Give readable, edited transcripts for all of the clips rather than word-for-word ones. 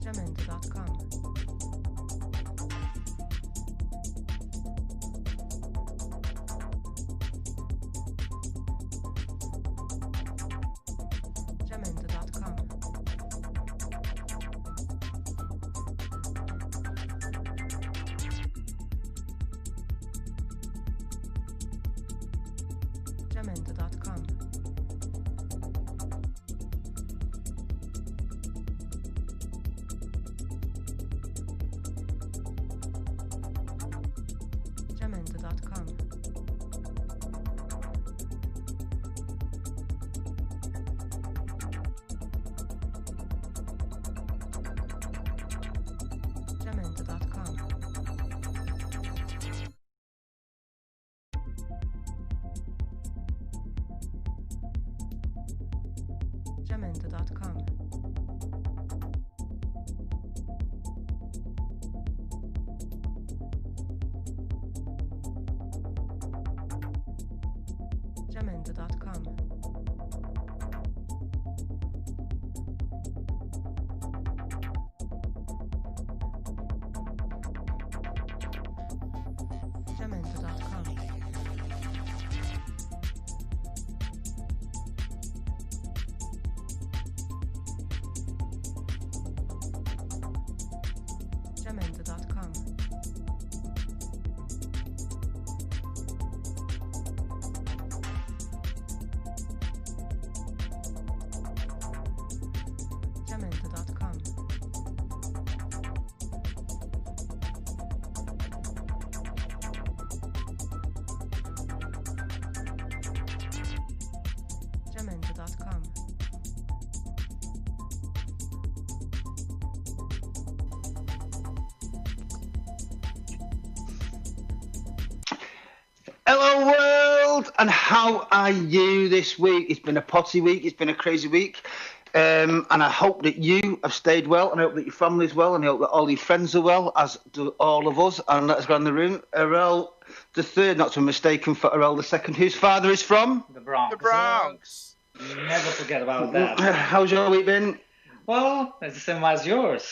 Jamendo.com. Jamendo.com. Jamendo.com. Jamendo.com. Jamendo.com. Jamendo.com. Jamendo.com. Jamendo.com. Jamendo.com. Jamendo.com. Jamendo.com. Hello world, and how are you this week? It's been a potty week, it's been a crazy week, and I hope that you have stayed well, and I hope that your family's well, and I hope that all your friends are well, as do all of us. And let's go in the room. Errol the third, not to be mistaken for Errol the second, whose father is from? The Bronx. The Bronx. Never forget about that. How's your week been? Well, it's the same as yours.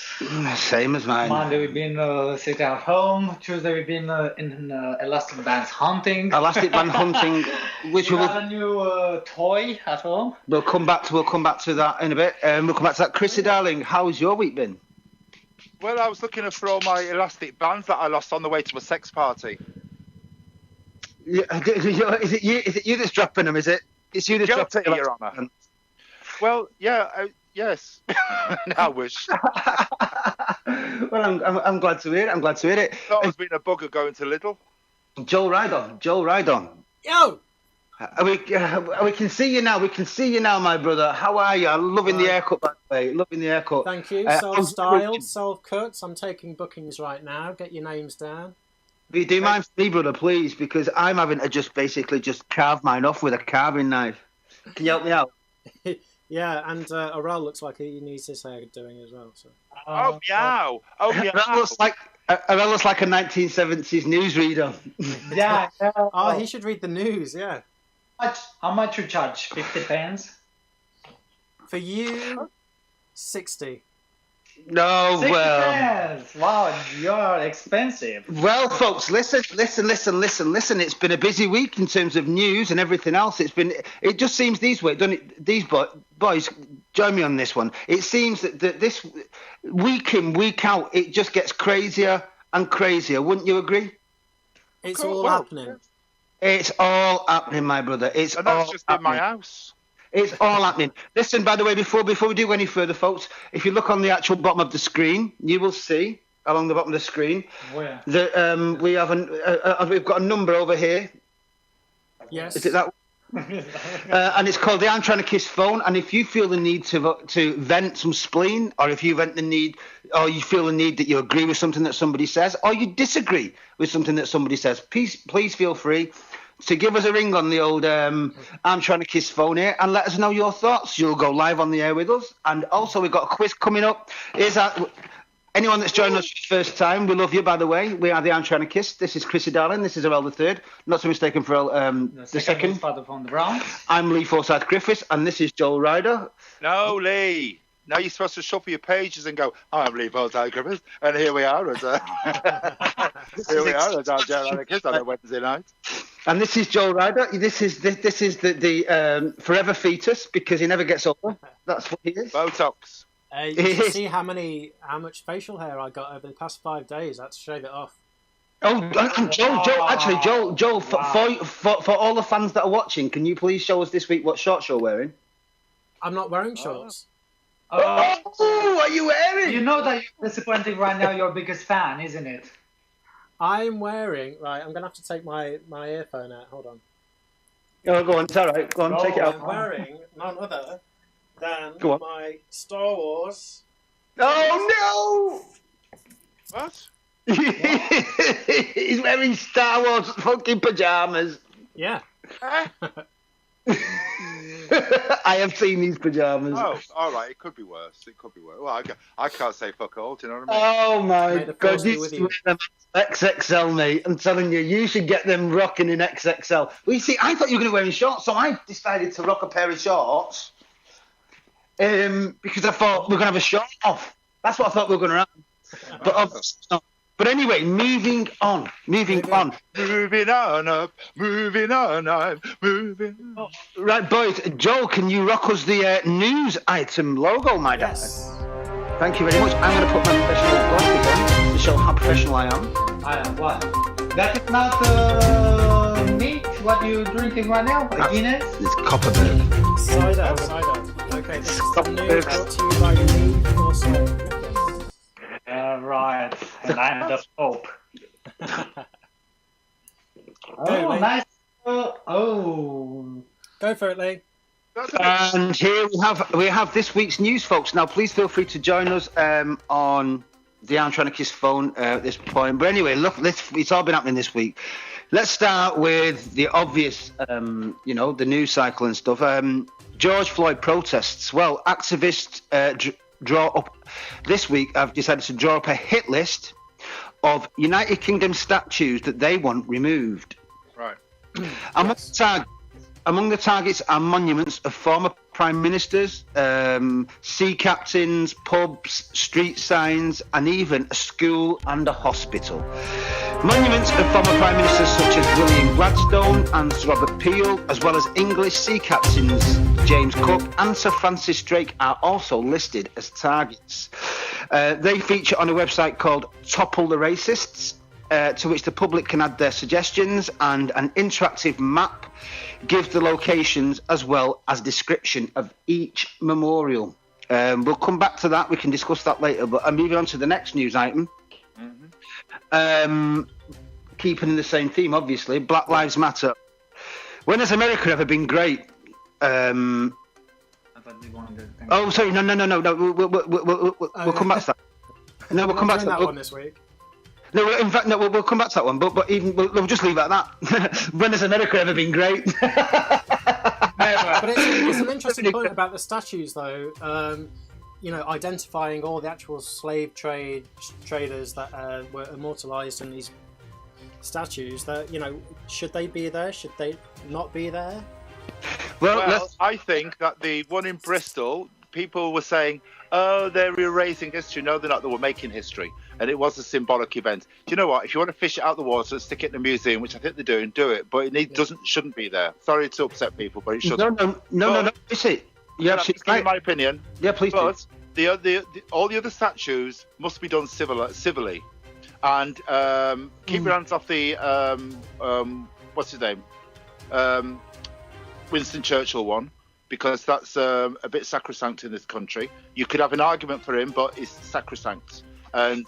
Same as mine. Monday we've been sitting at home. Tuesday we've been in elastic bands hunting. Elastic band hunting, which we we'll have a new toy at home. we'll come back to that in a bit. We'll come back to that. Chrissy darling, how's your week been? Well, I was looking for all my elastic bands that I lost on the way to a sex party. Yeah, is it you? Is it you that's dropping them? Is it? It's you that's Guilty, dropping Your Honour. Well, yeah, yes. I wish. Well, I'm glad to hear it. I'm glad to hear it. Thought I was being a bugger going to Lidl. Joel Rydon. Yo! We can see you now. We can see you now, my brother. How are you? I'm loving the haircut, by the way. Loving the haircut. Thank you. Self-styled, self-cut. I'm taking bookings right now. Get your names down. Will you do mine for me, brother, please? Because I'm having to just carve mine off with a carving knife. Can you help me out? Yeah, and Arel looks like he needs his hair doing as well. So. Oh, meow. Oh, meow. Arel looks like a 1970s newsreader. Yeah. Oh, he should read the news, yeah. How much you charge? 50 pence? For you, 60. No, 60 well. pence! Wow, you're expensive. Well, folks, listen. It's been a busy week in terms of news and everything else. It just seems these way, doesn't it? These boys, join me on this one. It seems that this week in, week out, it just gets crazier and crazier. Wouldn't you agree? It's all happening. It's all happening, my brother. And that's just in my house. It's all happening. Listen, by the way, before we do any further, folks, if you look on the actual bottom of the screen, you will see along the bottom of the screen that we've got a number over here. Yes. Is it that? And it's called the Armchair Anarchists phone. And if you feel the need to vent some spleen, or if you vent the need, or you feel the need that you agree with something that somebody says, or you disagree with something that somebody says, please feel free to give us a ring on the old Armchair Anarchists phone here and let us know your thoughts. You'll go live on the air with us. And also, we've got a quiz coming up. Anyone that's joined us for the first time, we love you, by the way. We are the Armchair Anarchists. This is Chrissy Darling. This is Errol the third. Not so mistaken for the second. Father from the Bronx. I'm Lee Forsyth Griffiths, and this is Joel Ryder. No, Lee. Now you're supposed to shuffle your pages and go, I'm Leopold Diagrammers, and here we are as Armchair Anarchists on a Wednesday night. And this is Joel Ryder. This is the forever fetus because he never gets older. That's what he is. Botox. You should see how much facial hair I got over the past 5 days. I had to shave it off. Oh, and Joel, for all the fans that are watching, can you please show us this week what shorts you're wearing? I'm not wearing shorts. Oh, what are you wearing? You know that you're disappointing right now your biggest fan, isn't it? I'm wearing... Right, I'm going to have to take my earphone out. Hold on. Oh, go on. It's all right. Go on, take it out. I'm wearing none other than Go on. my Star Wars... Oh, no! What? He's wearing Star Wars fucking pajamas. Yeah. I have seen these pajamas. Oh, all right. It could be worse. Well, I can't say fuck all. Do you know what I mean? Oh my May the God! force be You with should you. wear them XXL, mate. I'm telling you, you should get them rocking in XXL. Well, you see, I thought you were going to wear in shorts, so I decided to rock a pair of shorts. Because I thought we were going to have a short off. That's what I thought we were going to have. But obviously not. But anyway, moving on. Moving on up, moving on up, moving on. Right, boys. Joel, can you rock us the news item logo, my dad? Yes. Thank you very much. I'm going to put my professional glasses on to show how professional I am. What? That is not neat. What are you drinking right now? A Guinness? It's Copperberg. Cider. Okay, this is the news brought to you by Need for Speed. Right. And I'm the Pope. Lee. Nice. Oh. Go for it, Lee. And here we have this week's news, folks. Now, please feel free to join us on the Armchair Anarchists phone at this point. But anyway, look, it's all been happening this week. Let's start with the obvious, the news cycle and stuff. George Floyd protests. Well, activists draw up this week. I've decided to draw up a hit list of United Kingdom statues that they want removed. Right. Among the targets are monuments of former prime ministers, sea captains, pubs, street signs, and even a school and a hospital. Monuments of former prime ministers such as William Gladstone and Sir Robert Peel, as well as English sea captains James Cook and Sir Francis Drake, are also listed as targets. They feature on a website called Topple the Racists, to which the public can add their suggestions, and an interactive map gives the locations as well as description of each memorial. We'll come back to that. We can discuss that later. But I'm moving on to the next news item. Keeping in the same theme, obviously, Black Lives Matter. When has America ever been great? Oh, sorry, no. We'll come back to that. No, we'll come back to that one this week. No, in fact, no. We'll come back to that one. But even we'll just leave it at that. When has America ever been great? But it's an interesting point about the statues, though. Identifying all the actual slave traders that were immortalized in these statues. That should they be there? Should they not be there? Well, I think that the one in Bristol, people were saying, "Oh, they're erasing history." No, they're not. They were making history, and it was a symbolic event. Do you know what? If you want to fish it out the water and stick it in a museum, which I think they're doing, do it. But it shouldn't be there. Sorry to upset people, but it shouldn't. No. Is it? Yeah, I'm giving my opinion. Yeah, please do. All the other statues must be done civilly, and keep your hands off the what's his name, Winston Churchill one, because that's a bit sacrosanct in this country. You could have an argument for him, but it's sacrosanct. And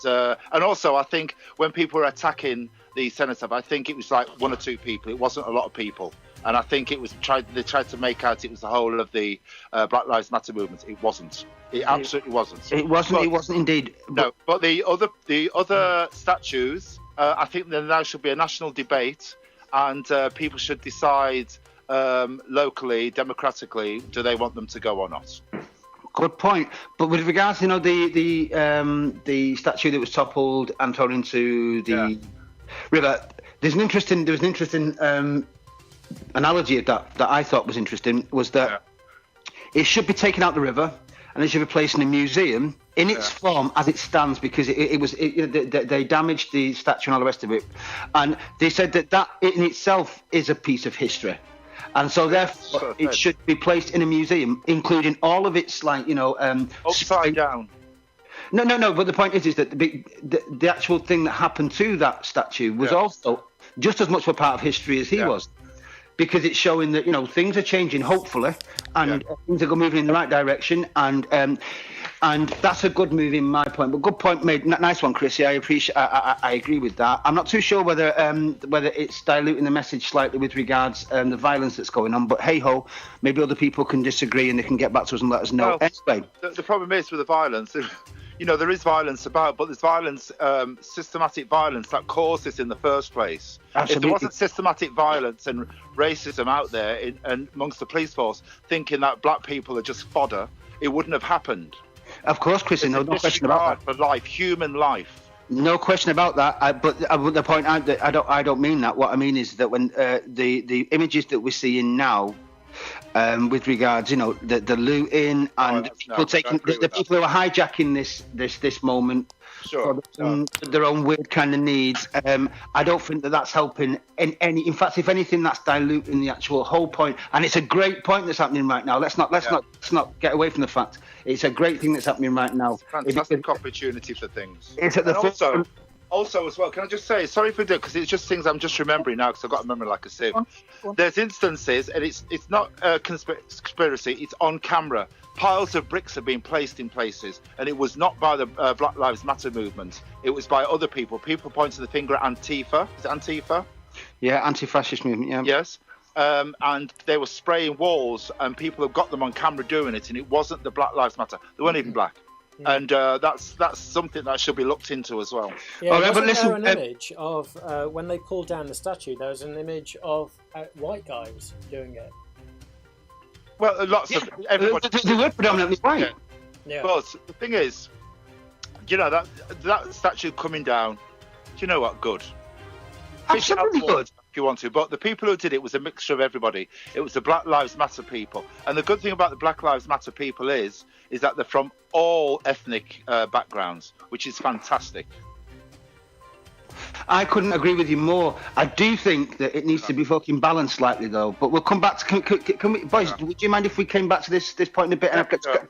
also, I think when people were attacking the cenotaph, I think it was like one or two people. It wasn't a lot of people. And I think it was they tried to make out it was the whole of the Black Lives Matter movement. It wasn't. It absolutely wasn't. It wasn't. It wasn't indeed. No, but the other statues, I think there now should be a national debate, and people should decide locally, democratically, do they want them to go or not? Good point. But with regards to the statue that was toppled and thrown into the river, there was an interesting analogy of that I thought was interesting, was that it should be taken out the river and it should be placed in a museum in its form as it stands, because they damaged the statue and all the rest of it, and they said that in itself is a piece of history, and so therefore it should be placed in a museum, including all of its upside down. No. But the point is that the actual thing that happened to that statue was also just as much a part of history as he was, because it's showing that things are changing, hopefully, and things are moving in the right direction, and that's a good move in my point. But good point made. Nice one, Chrissy. I appreciate. I agree with that. I'm not too sure whether it's diluting the message slightly with regards the violence that's going on. But hey ho, maybe other people can disagree and they can get back to us and let us know. Well, anyway, the problem is with the violence. There is violence about, but there's violence, systematic violence that caused this in the first place. Absolutely. If there wasn't systematic violence and racism out there and amongst the police force thinking that black people are just fodder, it wouldn't have happened. Of course, Chrissy, no question about that. For life, human life. No question about that. But the point I don't mean that. What I mean is that when the images that we're seeing now, with regards, the looting and people taking the people who are hijacking this moment for their own weird kind of needs. I don't think that's helping in any. In fact, if anything, that's diluting the actual whole point. And it's a great point that's happening right now. Let's not get away from the fact it's a great thing that's happening right now. It's a fantastic opportunity for things. It's at the Also, as well, can I just say, sorry for that, because it's just things I'm just remembering now, because I've got a memory like a sieve. There's instances, and it's not a conspiracy, it's on camera. Piles of bricks have been placed in places, and it was not by the Black Lives Matter movement. It was by other people. People pointing the finger at Antifa. Is it Antifa? Yeah, anti-fascist movement, yeah. Yes. And they were spraying walls, and people have got them on camera doing it, and it wasn't the Black Lives Matter. They weren't even black. And that's something that should be looked into as well. Yeah, wasn't there an image of when they pulled down the statue? There was an image of white guys doing it. Well, lots of everybody. They were predominantly white. Yeah. But the thing is, that statue coming down. Do you know what? Good. Absolutely good. If you want to, but the people who did it was a mixture of everybody. It was the Black Lives Matter people, and the good thing about the Black Lives Matter people is that they're from all ethnic backgrounds, which is fantastic. I couldn't agree with you more. I do think that it needs to be fucking balanced slightly, though. But we'll come back to. Can we, boys? Would you mind if we came back to this point in a bit and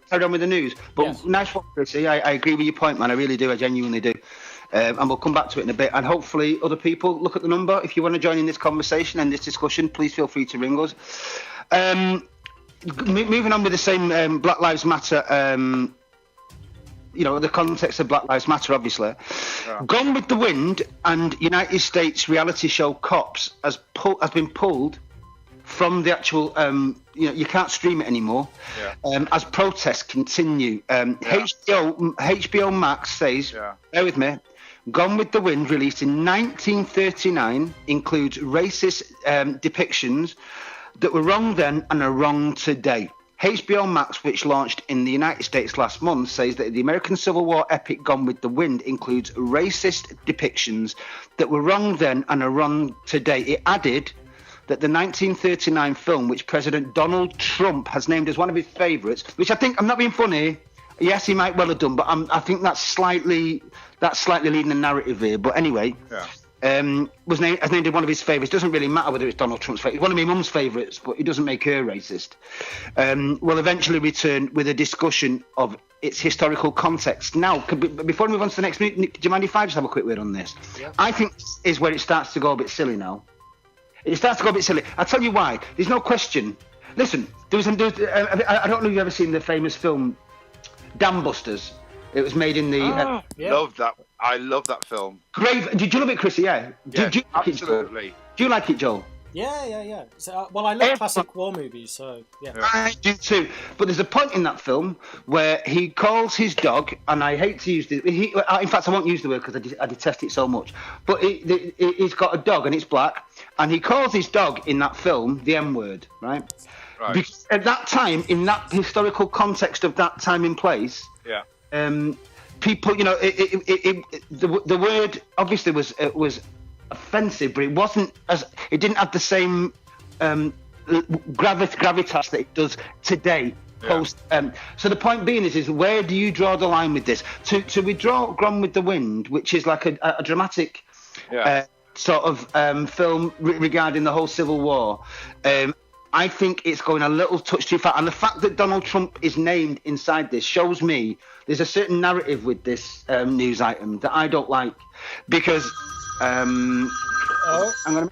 carried on with the news? But nice one, Chrissy. I agree with your point, man. I really do. I genuinely do. And we'll come back to it in a bit. And hopefully, other people look at the number. If you want to join in this conversation and this discussion, please feel free to ring us. Moving on with the same Black Lives Matter. The context of Black Lives Matter, obviously. Yeah. Gone with the Wind and United States reality show Cops has been pulled from the actual, you can't stream it anymore, as protests continue. HBO Max says, bear with me, Gone with the Wind, released in 1939, includes racist depictions that were wrong then and are wrong today. HBO Max, which launched in the United States last month, says that the American Civil War epic Gone with the Wind includes racist depictions that were wrong then and are wrong today. It added that the 1939 film, which President Donald Trump has named as one of his favourites, which I think, I'm not being funny, yes, he might well have done, but I think that's slightly leading the narrative here. But anyway, was named as one of his favourites. Doesn't really matter whether it's Donald Trump's favourite. It's one of my mum's favourites, but it doesn't make her racist. Will eventually return with a discussion of its historical context. Now, before we move on to the next minute, Nick, do you mind if I just have a quick word on this? Yeah. I think this is where it starts to go a bit silly now. It starts to go a bit silly. I'll tell you why. There's no question. Listen, I don't know if you've ever seen the famous film Dam Busters. It was made in the... Love that. I love that film. Great. Did you love it, Chrissy? Yeah. Do you like absolutely. Do you like it, Joel? Yeah. So, I love classic war movies, so yeah. I do too. But there's a point in that film where he calls his dog, and I hate to use this. In fact, I won't use the word because I detest it so much. But he's got a dog, and it's black, and he calls his dog in that film the M word, right? Right. Because at that time, in that historical context of that time and place, people, the word obviously was offensive, but it didn't have the same gravitas that it does today. post. So the point being is where do you draw the line with this? To withdraw Gone with the Wind, which is like a dramatic sort of film regarding the whole Civil War. I think it's going a little touch too far, and the fact that Donald Trump is named inside this shows me there's a certain narrative with this news item that I don't like, because I'm going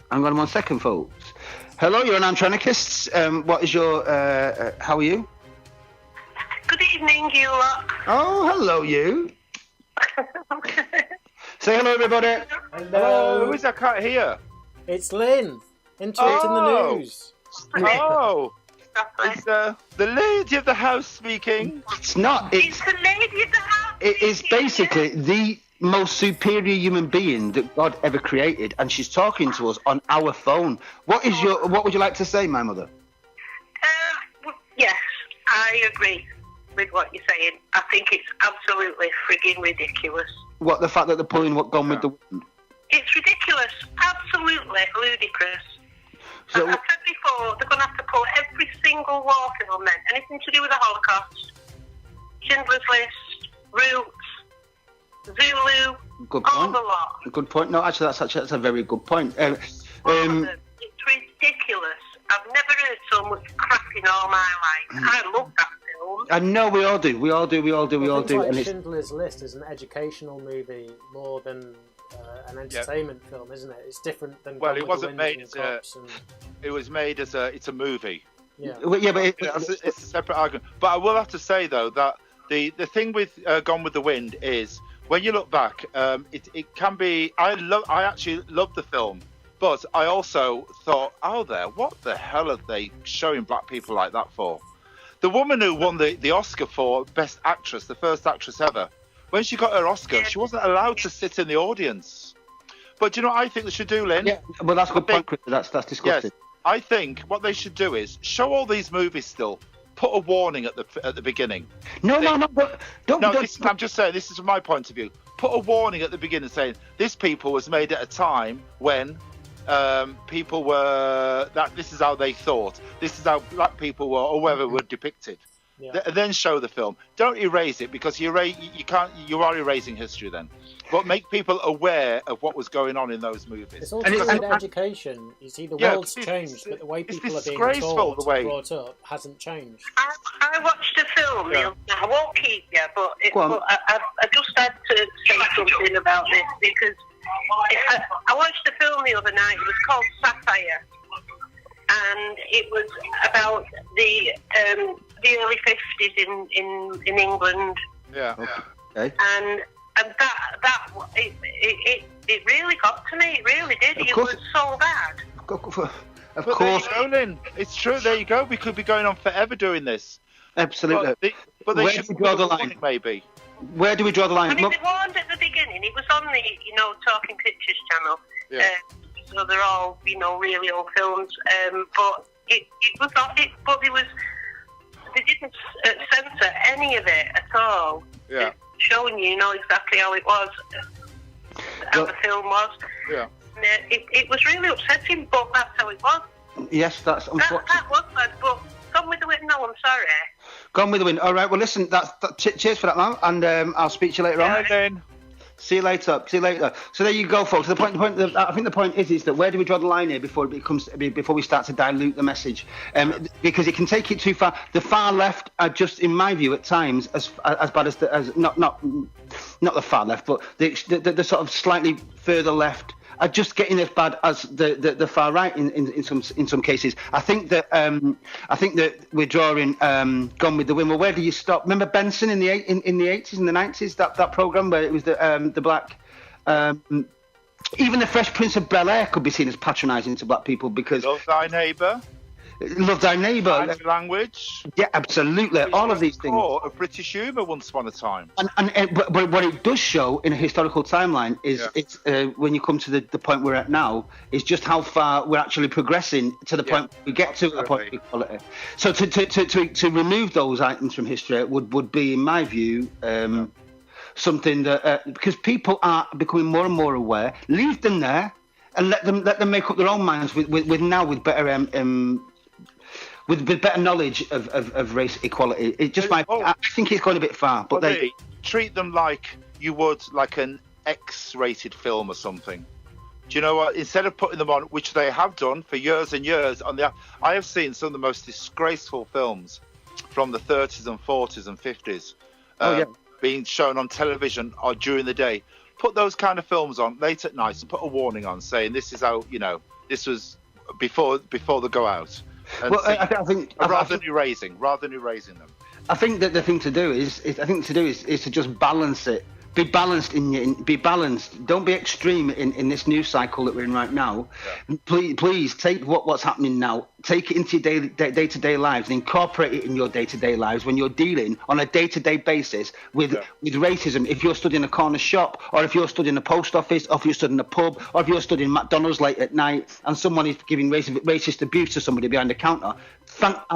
1 second, folks. Hello, you're on Armchair Anarchists. What is your? How are you? Good evening, you lot. Oh, hello, you. Say hello, everybody. Hello. Who is that? I can't hear. It's Lynn. Interrupting the news. Oh, it's the lady of the house speaking. It's not. It's the lady of the house. It is basically the most superior human being that God ever created, and she's talking to us on our phone. What would you like to say, my mother? Yes, I agree with what you're saying. I think it's absolutely frigging ridiculous. What, the fact that they're pulling Gone with the Wind? It's ridiculous. Absolutely ludicrous. So, As I said before, they're going to have to pull every single war film then. Anything to do with the Holocaust, Schindler's List, Roots, Zulu, good all point. the lot. Good point. No, actually, that's a very good point. All of them. It's ridiculous. I've never heard so much crap in all my life. I love that film. I know we all do. We all do. Like And it's, Schindler's List is an educational movie more than an entertainment film, isn't it? It's different than. Well, Gone it with wasn't the Wind made and as a. Cops and- It was made as it's a movie. Yeah. well, yeah, but It's a separate argument. But I will have to say though that the thing with Gone with the Wind is when you look back, it can be. I actually loved the film, but I also thought, what the hell are they showing black people like that for? The woman who won the Oscar for Best Actress, the first actress ever, when she got her Oscar, she wasn't allowed to sit in the audience. But do you know what I think they should do, Lynn? yeah, well, that's a good point, Chris. That's disgusting. Yes, I think what they should do is show all these movies still. Put a warning at the beginning. No, but don't. I'm just saying, this is my point of view. Put a warning at the beginning saying this people was made at a time when people were that this is how they thought, this is how black people were or whoever were depicted. Yeah. Then show the film. Don't erase it, because you can't. You are erasing history then. But make people aware of what was going on in those movies. It's also with education. You see, the world's changed, but the way people are being taught and brought up hasn't changed. I watched a film. Yeah. I won't keep you, but Go on. I just had to say something about this because I watched a film the other night. It was called Sapphire, and it was about the early 50s in England. Yeah. Okay. And that it really got to me. It really did. Of It course. was so bad. Of But course, there you go, Lynn. It's true. There you go. We could be going on forever doing this. absolutely. But they Where should do we draw the put a line? warning, maybe. Where do we draw the line? I mean, Look, they warned at the beginning. It was on the Talking Pictures channel. Yeah. So they're all really old films. But it was not. But they didn't censor any of it at all. Yeah. Showing you exactly how it was, how the film was. Yeah. And, it was really upsetting, but that's how it was. yes, that's unfortunate. That was bad, but Gone with the Wind. No, I'm sorry. Gone with the Wind. All right. Well, listen. Cheers for that, man. And I'll speak to you later on. Bye, Lynn. See you later. So there you go, folks. I think the point is that where do we draw the line here before we start to dilute the message? Because it can take it too far. The far left are just, in my view, at times as bad as not the far left, but the sort of slightly further left are just getting as bad as the far right in some cases. I think that we're drawing Gone with the Wind. Well, where do you stop? Remember Benson in the 80s and the 90s, that program where it was the black. Even the Fresh Prince of Bel-Air could be seen as patronising to black people because Love thy neighbour. Love thy neighbour. Find language. Yeah, absolutely. All of these things. Of British humour once upon a time. But what it does show in a historical timeline is it's when you come to the point we're at now, is just how far we're actually progressing to the point we get to a point of equality. So to remove those items from history would be, in my view, something that because people are becoming more and more aware. Leave them there and let them make up their own minds with better with better knowledge of race equality. It just might. I think it's going a bit far, but they treat them like you would like an X-rated film or something. Do you know what? Instead of putting them on, which they have done for years and years, I have seen some of the most disgraceful films from the 30s and 40s and 50s being shown on television or during the day. Put those kind of films on late at night and put a warning on saying this is how, this was before they go out. And I think rather than erasing them. I think that the thing to do is to just balance it. Be balanced be balanced. Don't be extreme in this news cycle that we're in right now. Yeah. Please take what's happening now. Take it into your day-to-day lives and incorporate it in your day-to-day lives when you're dealing on a day-to-day basis with racism. If you're stood in a corner shop, or if you're stood in a post office, or if you're stood in a pub, or if you're stood in McDonald's late at night and someone is giving racist abuse to somebody behind the counter,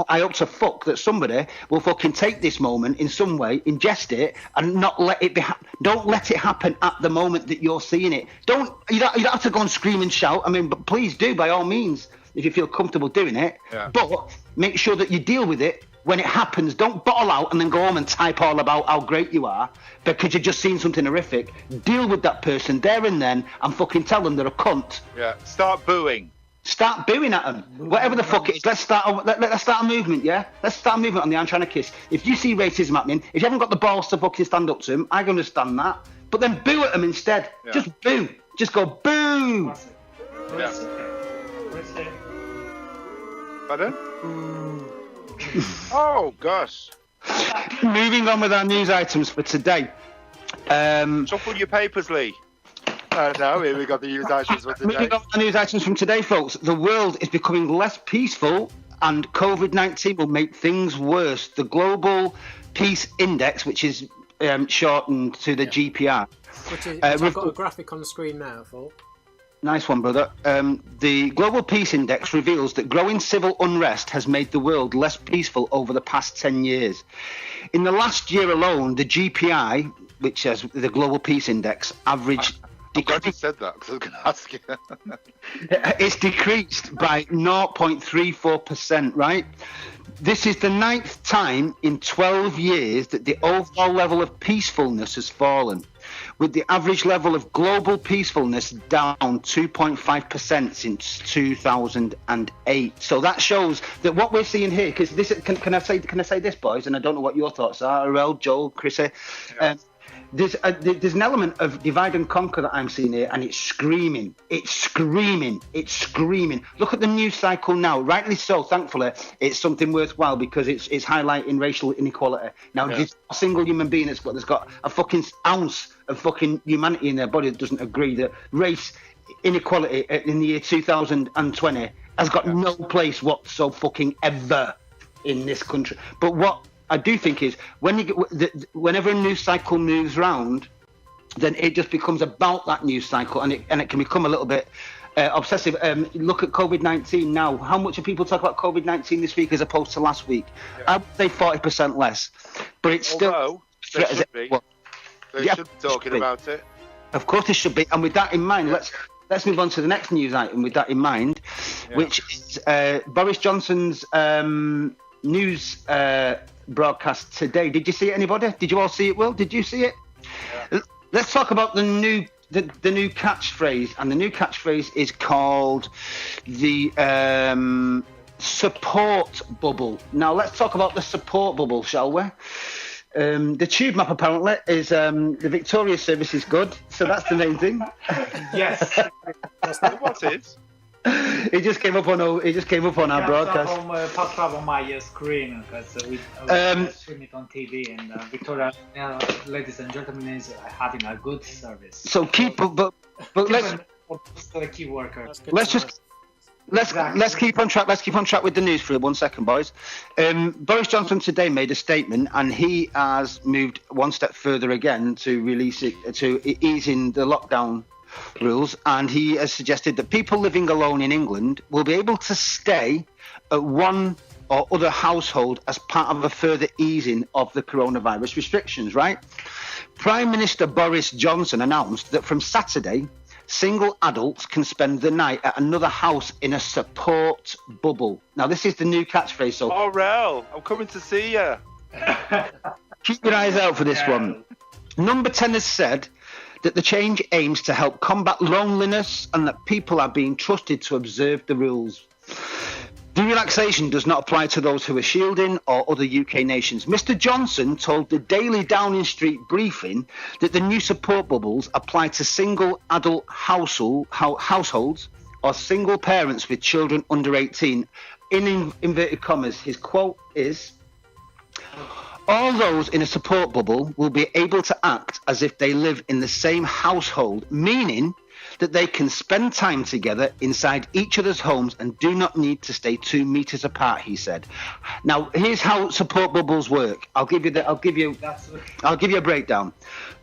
I hope to fuck that somebody will fucking take this moment in some way, ingest it, and not let it be. Don't let it happen at the moment that you're seeing it. You don't have to go and scream and shout. I mean, but please do by all means if you feel comfortable doing it. Yeah. But make sure that you deal with it when it happens. Don't bottle out and then go home and type all about how great you are because you've just seen something horrific. Deal with that person there and then and fucking tell them they're a cunt. Yeah. Start booing. Start booing at them. Whatever the fuck it is, let's start a movement, yeah? Let's start a movement on the Armchair Anarchists. If you see racism happening, if you haven't got the balls to fucking stand up to them, I understand that. But then boo at them instead. Yeah. Just boo. Just go boo. Yeah. Pardon? Oh, gosh. Moving on with our news items for today. Shuffle your papers, Lee. No, here we got the news items for today. Moving on with the news items from today, folks. The world is becoming less peaceful and COVID-19 will make things worse. The Global Peace Index, which is shortened to the GPR. Which I've got a graphic on the screen now for. Nice one, brother. The Global Peace Index reveals that growing civil unrest has made the world less peaceful over the past 10 years. In the last year alone, the GPI, which is the Global Peace Index, averaged... I'm glad you said that, because I was going to ask you. It's decreased by 0.34%, right? This is the 9th time in 12 years that the overall level of peacefulness has fallen, with the average level of global peacefulness down 2.5% since 2008. So that shows that what we're seeing here, because this can I say this, boys? And I don't know what your thoughts are, Arel, Joel, Chrissy. Yeah. There's an element of divide and conquer that I'm seeing here, and it's screaming. Look at the news cycle now. Rightly so, thankfully, it's something worthwhile because it's highlighting racial inequality. Now, there's a single human being that's got a fucking ounce of fucking humanity in their body that doesn't agree that race inequality in the year 2020 has got no place whatsoever fucking ever in this country. But what I do think is whenever a news cycle moves round, then it just becomes about that news cycle, and it can become a little bit obsessive. Look at COVID-19 now. How much do people talk about COVID-19 this week as opposed to last week? Yeah. I would say 40% less, but it's still. They should be. They should be talking about it. Of course, they should be. And with that in mind, let's move on to the next news item. With that in mind, which is Boris Johnson's news broadcast today. Did you see it, anybody? Did you all see it, Will? Did you see it? Yeah. Let's talk about the new catchphrase, and the new catchphrase is called the support bubble. Now let's talk about the support bubble, shall we? The tube map apparently is the Victoria service is good, so that's the main thing. Yes. What is? It just came up on our broadcast. Popped up on my screen because we stream it on TV, and Victoria, ladies and gentlemen, is having a good service. So keep the key worker. Let's keep on track. Let's keep on track with the news for 1 second, boys. Boris Johnson today made a statement, and he has moved one step further again to release it to easing the lockdown rules, and he has suggested that people living alone in England will be able to stay at one or other household as part of a further easing of the coronavirus restrictions, right? Prime Minister Boris Johnson announced that from Saturday, single adults can spend the night at another house in a support bubble. Now, this is the new catchphrase. So, Oh, Rel, I'm coming to see you. keep your eyes out for this one. Number 10 has said that the change aims to help combat loneliness and that people are being trusted to observe the rules. The relaxation does not apply to those who are shielding or other UK nations. Mr. Johnson told the Daily Downing Street briefing that the new support bubbles apply to single adult households or single parents with children under 18. In inverted commas, his quote is, all those in a support bubble will be able to act as if they live in the same household, meaning that they can spend time together inside each other's homes and do not need to stay 2 meters apart, he said. Now, here's how support bubbles work. I'll give you a breakdown.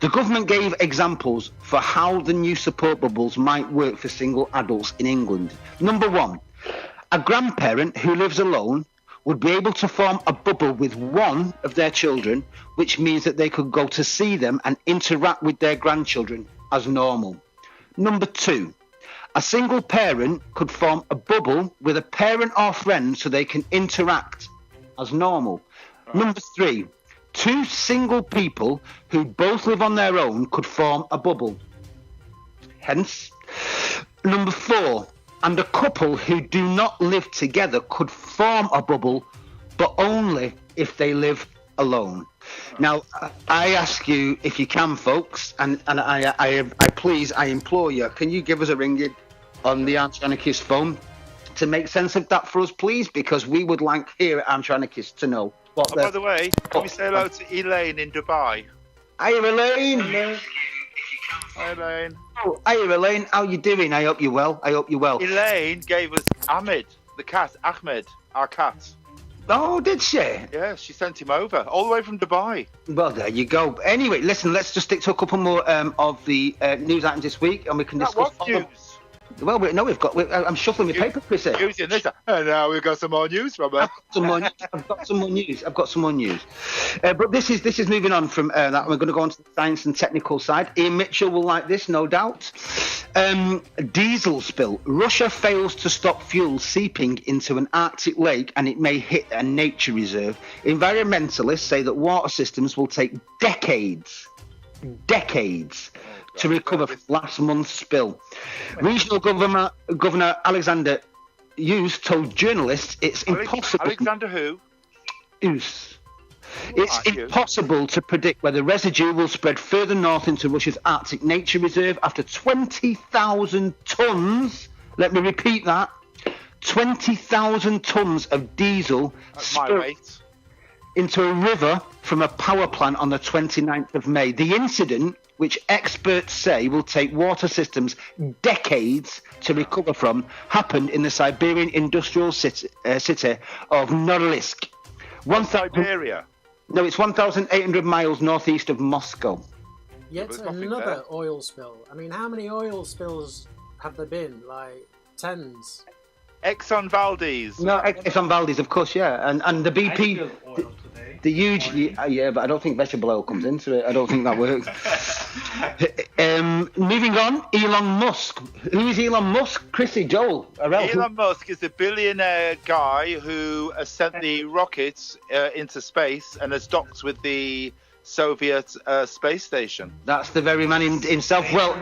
The government gave examples for how the new support bubbles might work for single adults in England. Number 1, a grandparent who lives alone would be able to form a bubble with one of their children, which means that they could go to see them and interact with their grandchildren as normal. Number 2, a single parent could form a bubble with a parent or friend so they can interact as normal. Number 3, 2 single people who both live on their own could form a bubble. Hence, number 4, and a couple who do not live together could form a bubble, but only if they live alone. Now, I ask you, if you can, folks, and I implore you, can you give us a ring on the Armchair Anarchists phone to make sense of that for us, please? Because we would like here at Armchair Anarchists to know what. By the way, can we say hello to Elaine in Dubai? Hiya, Elaine. Hi, Elaine. Oh, hiya, Elaine. How you doing? I hope you're well. Elaine gave us Ahmed, the cat. Ahmed, our cat. Oh, did she? Yeah, she sent him over, all the way from Dubai. Well, there you go. Anyway, listen, let's just stick to a couple more of the news items this week, and we can discuss. What news? Well, I'm shuffling my paper, Chris. Using this. And now we've got some more news from her. I've got some more news. But this is moving on from that. We're going to go on to the science and technical side. Ian Mitchell will like this, no doubt. Diesel spill. Russia fails to stop fuel seeping into an Arctic lake, and it may hit a nature reserve. Environmentalists say that water systems will take decades to recover from last month's spill. Regional Governor Alexander Hughes told journalists it's impossible. Alexander who? Hughes. It's impossible to predict whether residue will spread further north into Russia's Arctic nature reserve after 20,000 tons. Let me repeat that: 20,000 tons of diesel spilled into a river from a power plant on the 29th of May. The incident, which experts say will take water systems decades to recover from, happened in the Siberian industrial city of Norilsk. Siberia? No, it's 1,800 miles northeast of Moscow. Yet another oil spill. I mean, how many oil spills have there been? Like, tens? Exxon Valdez. No, Exxon Valdez, of course, yeah. And the BP... The huge, yeah, but I don't think vegetable oil comes into it. I don't think that works. Moving on, Elon Musk. Who is Elon Musk? Chrissy, Joel. Elon Musk is the billionaire guy who has sent the rockets into space and has docked with the Soviet space station. That's the very man himself. Well,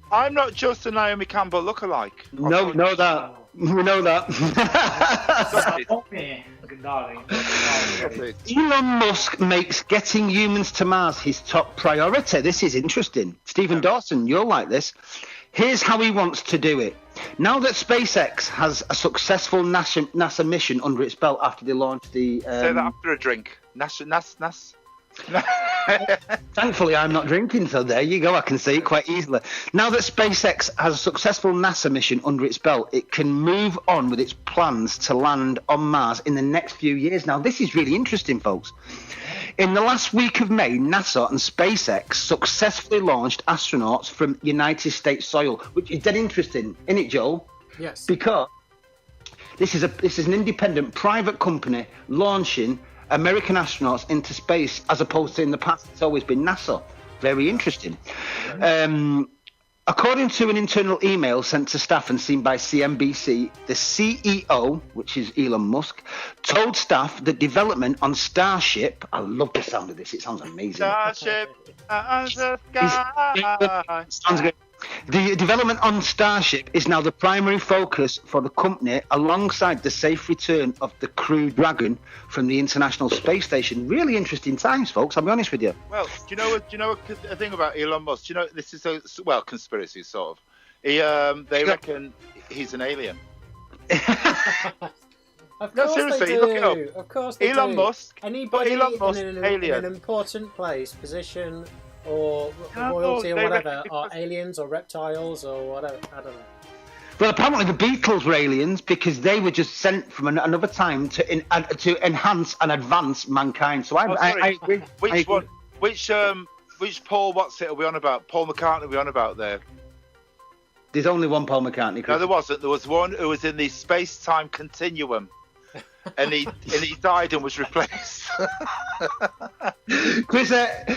I'm not just a Naomi Campbell lookalike. No, we know that. Elon Musk makes getting humans to Mars his top priority. This is interesting. Stephen Dawson, you'll like this. Here's how he wants to do it. Now that SpaceX has a successful NASA mission under its belt after they launched the... Say that after a drink. NASA. Thankfully, I'm not drinking, so there you go. I can see it quite easily. Now that SpaceX has a successful NASA mission under its belt, it can move on with its plans to land on Mars in the next few years. Now, this is really interesting, folks. In the last week of May, NASA and SpaceX successfully launched astronauts from United States soil, which is dead interesting, isn't it, Joel? Yes. Because this is an independent private company launching American astronauts into space, as opposed to in the past it's always been NASA. Very interesting. According to an internal email sent to staff and seen by CNBC, the CEO, which is Elon Musk, told staff that development on Starship, I love the sound of this, it sounds amazing. Starship on the sky. Sounds good. The development on Starship is now the primary focus for the company, alongside the safe return of the Crew Dragon from the International Space Station. Really interesting times, folks, I'll be honest with you. Well, do you know a thing about Elon Musk? Do you know this is a conspiracy sort of. They reckon he's an alien. Of No, course seriously, they do. look it up. Of course they Elon do. Musk. Anybody Elon Musk, in alien. an important place, position, or No, royalty or they whatever reckon- are aliens or reptiles or whatever. I don't know. Well, apparently the Beatles were aliens because they were just sent from another time to enhance and advance mankind. So I agree. Which I agree. one? Which Paul? What's it? Are we on about? Paul McCartney? Are we on about there? There's only one Paul McCartney. No, Chris. there wasn't. There was one who was in the space-time continuum, and he died and was replaced. Chris,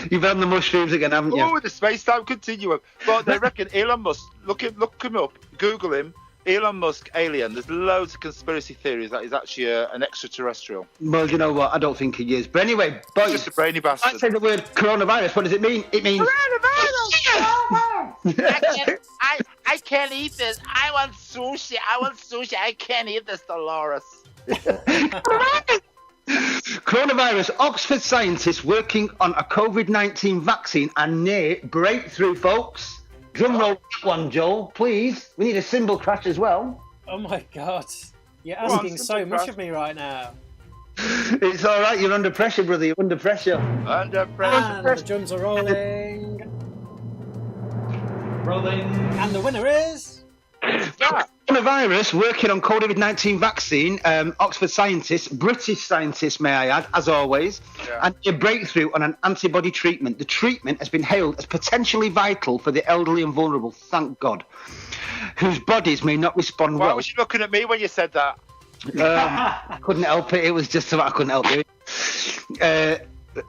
you've had the mushrooms again, haven't you? Oh, the space-time continuum. But they reckon Elon Musk. Look him up. Google him. Elon Musk alien. There's loads of conspiracy theories that he's actually an extraterrestrial. Well, you know what? I don't think he is. But anyway, He's boys, just a brainy I bastard. say the word coronavirus. What does it mean? It means I can't eat this. I want sushi. I can't eat this, Dolores. coronavirus. Oxford scientists working on a COVID-19 vaccine and near breakthrough, folks. Drum roll one, Joel, please. We need a cymbal crash as well. Oh my god. You're Come on, asking so simple much crash. of me right now. It's all right. You're under pressure, brother. You're under pressure. Under And pressure. the drums are rolling. Rolling. And the winner is... Coronavirus working on COVID-19 vaccine. Oxford scientists, British scientists, may I add, as always, and a breakthrough on an antibody treatment. The treatment has been hailed as potentially vital for the elderly and vulnerable, thank God, whose bodies may not respond Why well. was you looking at me when you said that? Couldn't help it. It was just about I couldn't help it.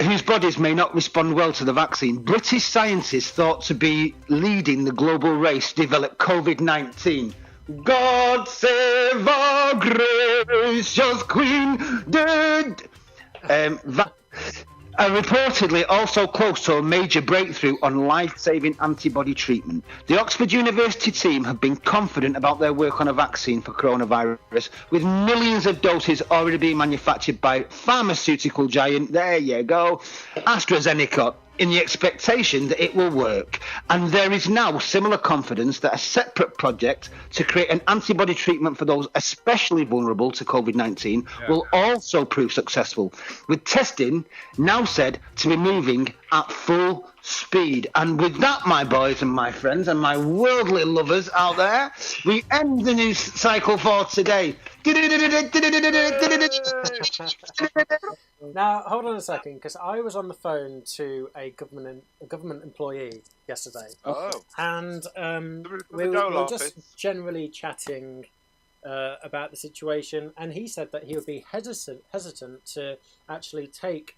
Whose bodies may not respond well to the vaccine. British scientists thought to be leading the global race to develop COVID-19. God save our gracious Queen. Are reportedly also close to a major breakthrough on life-saving antibody treatment. The Oxford University team have been confident about their work on a vaccine for coronavirus, with millions of doses already being manufactured by pharmaceutical giant, there you go, AstraZeneca, in the expectation that it will work. And there is now similar confidence that a separate project to create an antibody treatment for those especially vulnerable to COVID-19 will also prove successful, with testing now said to be moving at full speed. And with that, my boys and my friends and my worldly lovers out there, we end the news cycle for today. Now, hold on a second, because I was on the phone to a government employee yesterday, and we were just generally chatting about the situation, and he said that he would be hesitant to actually take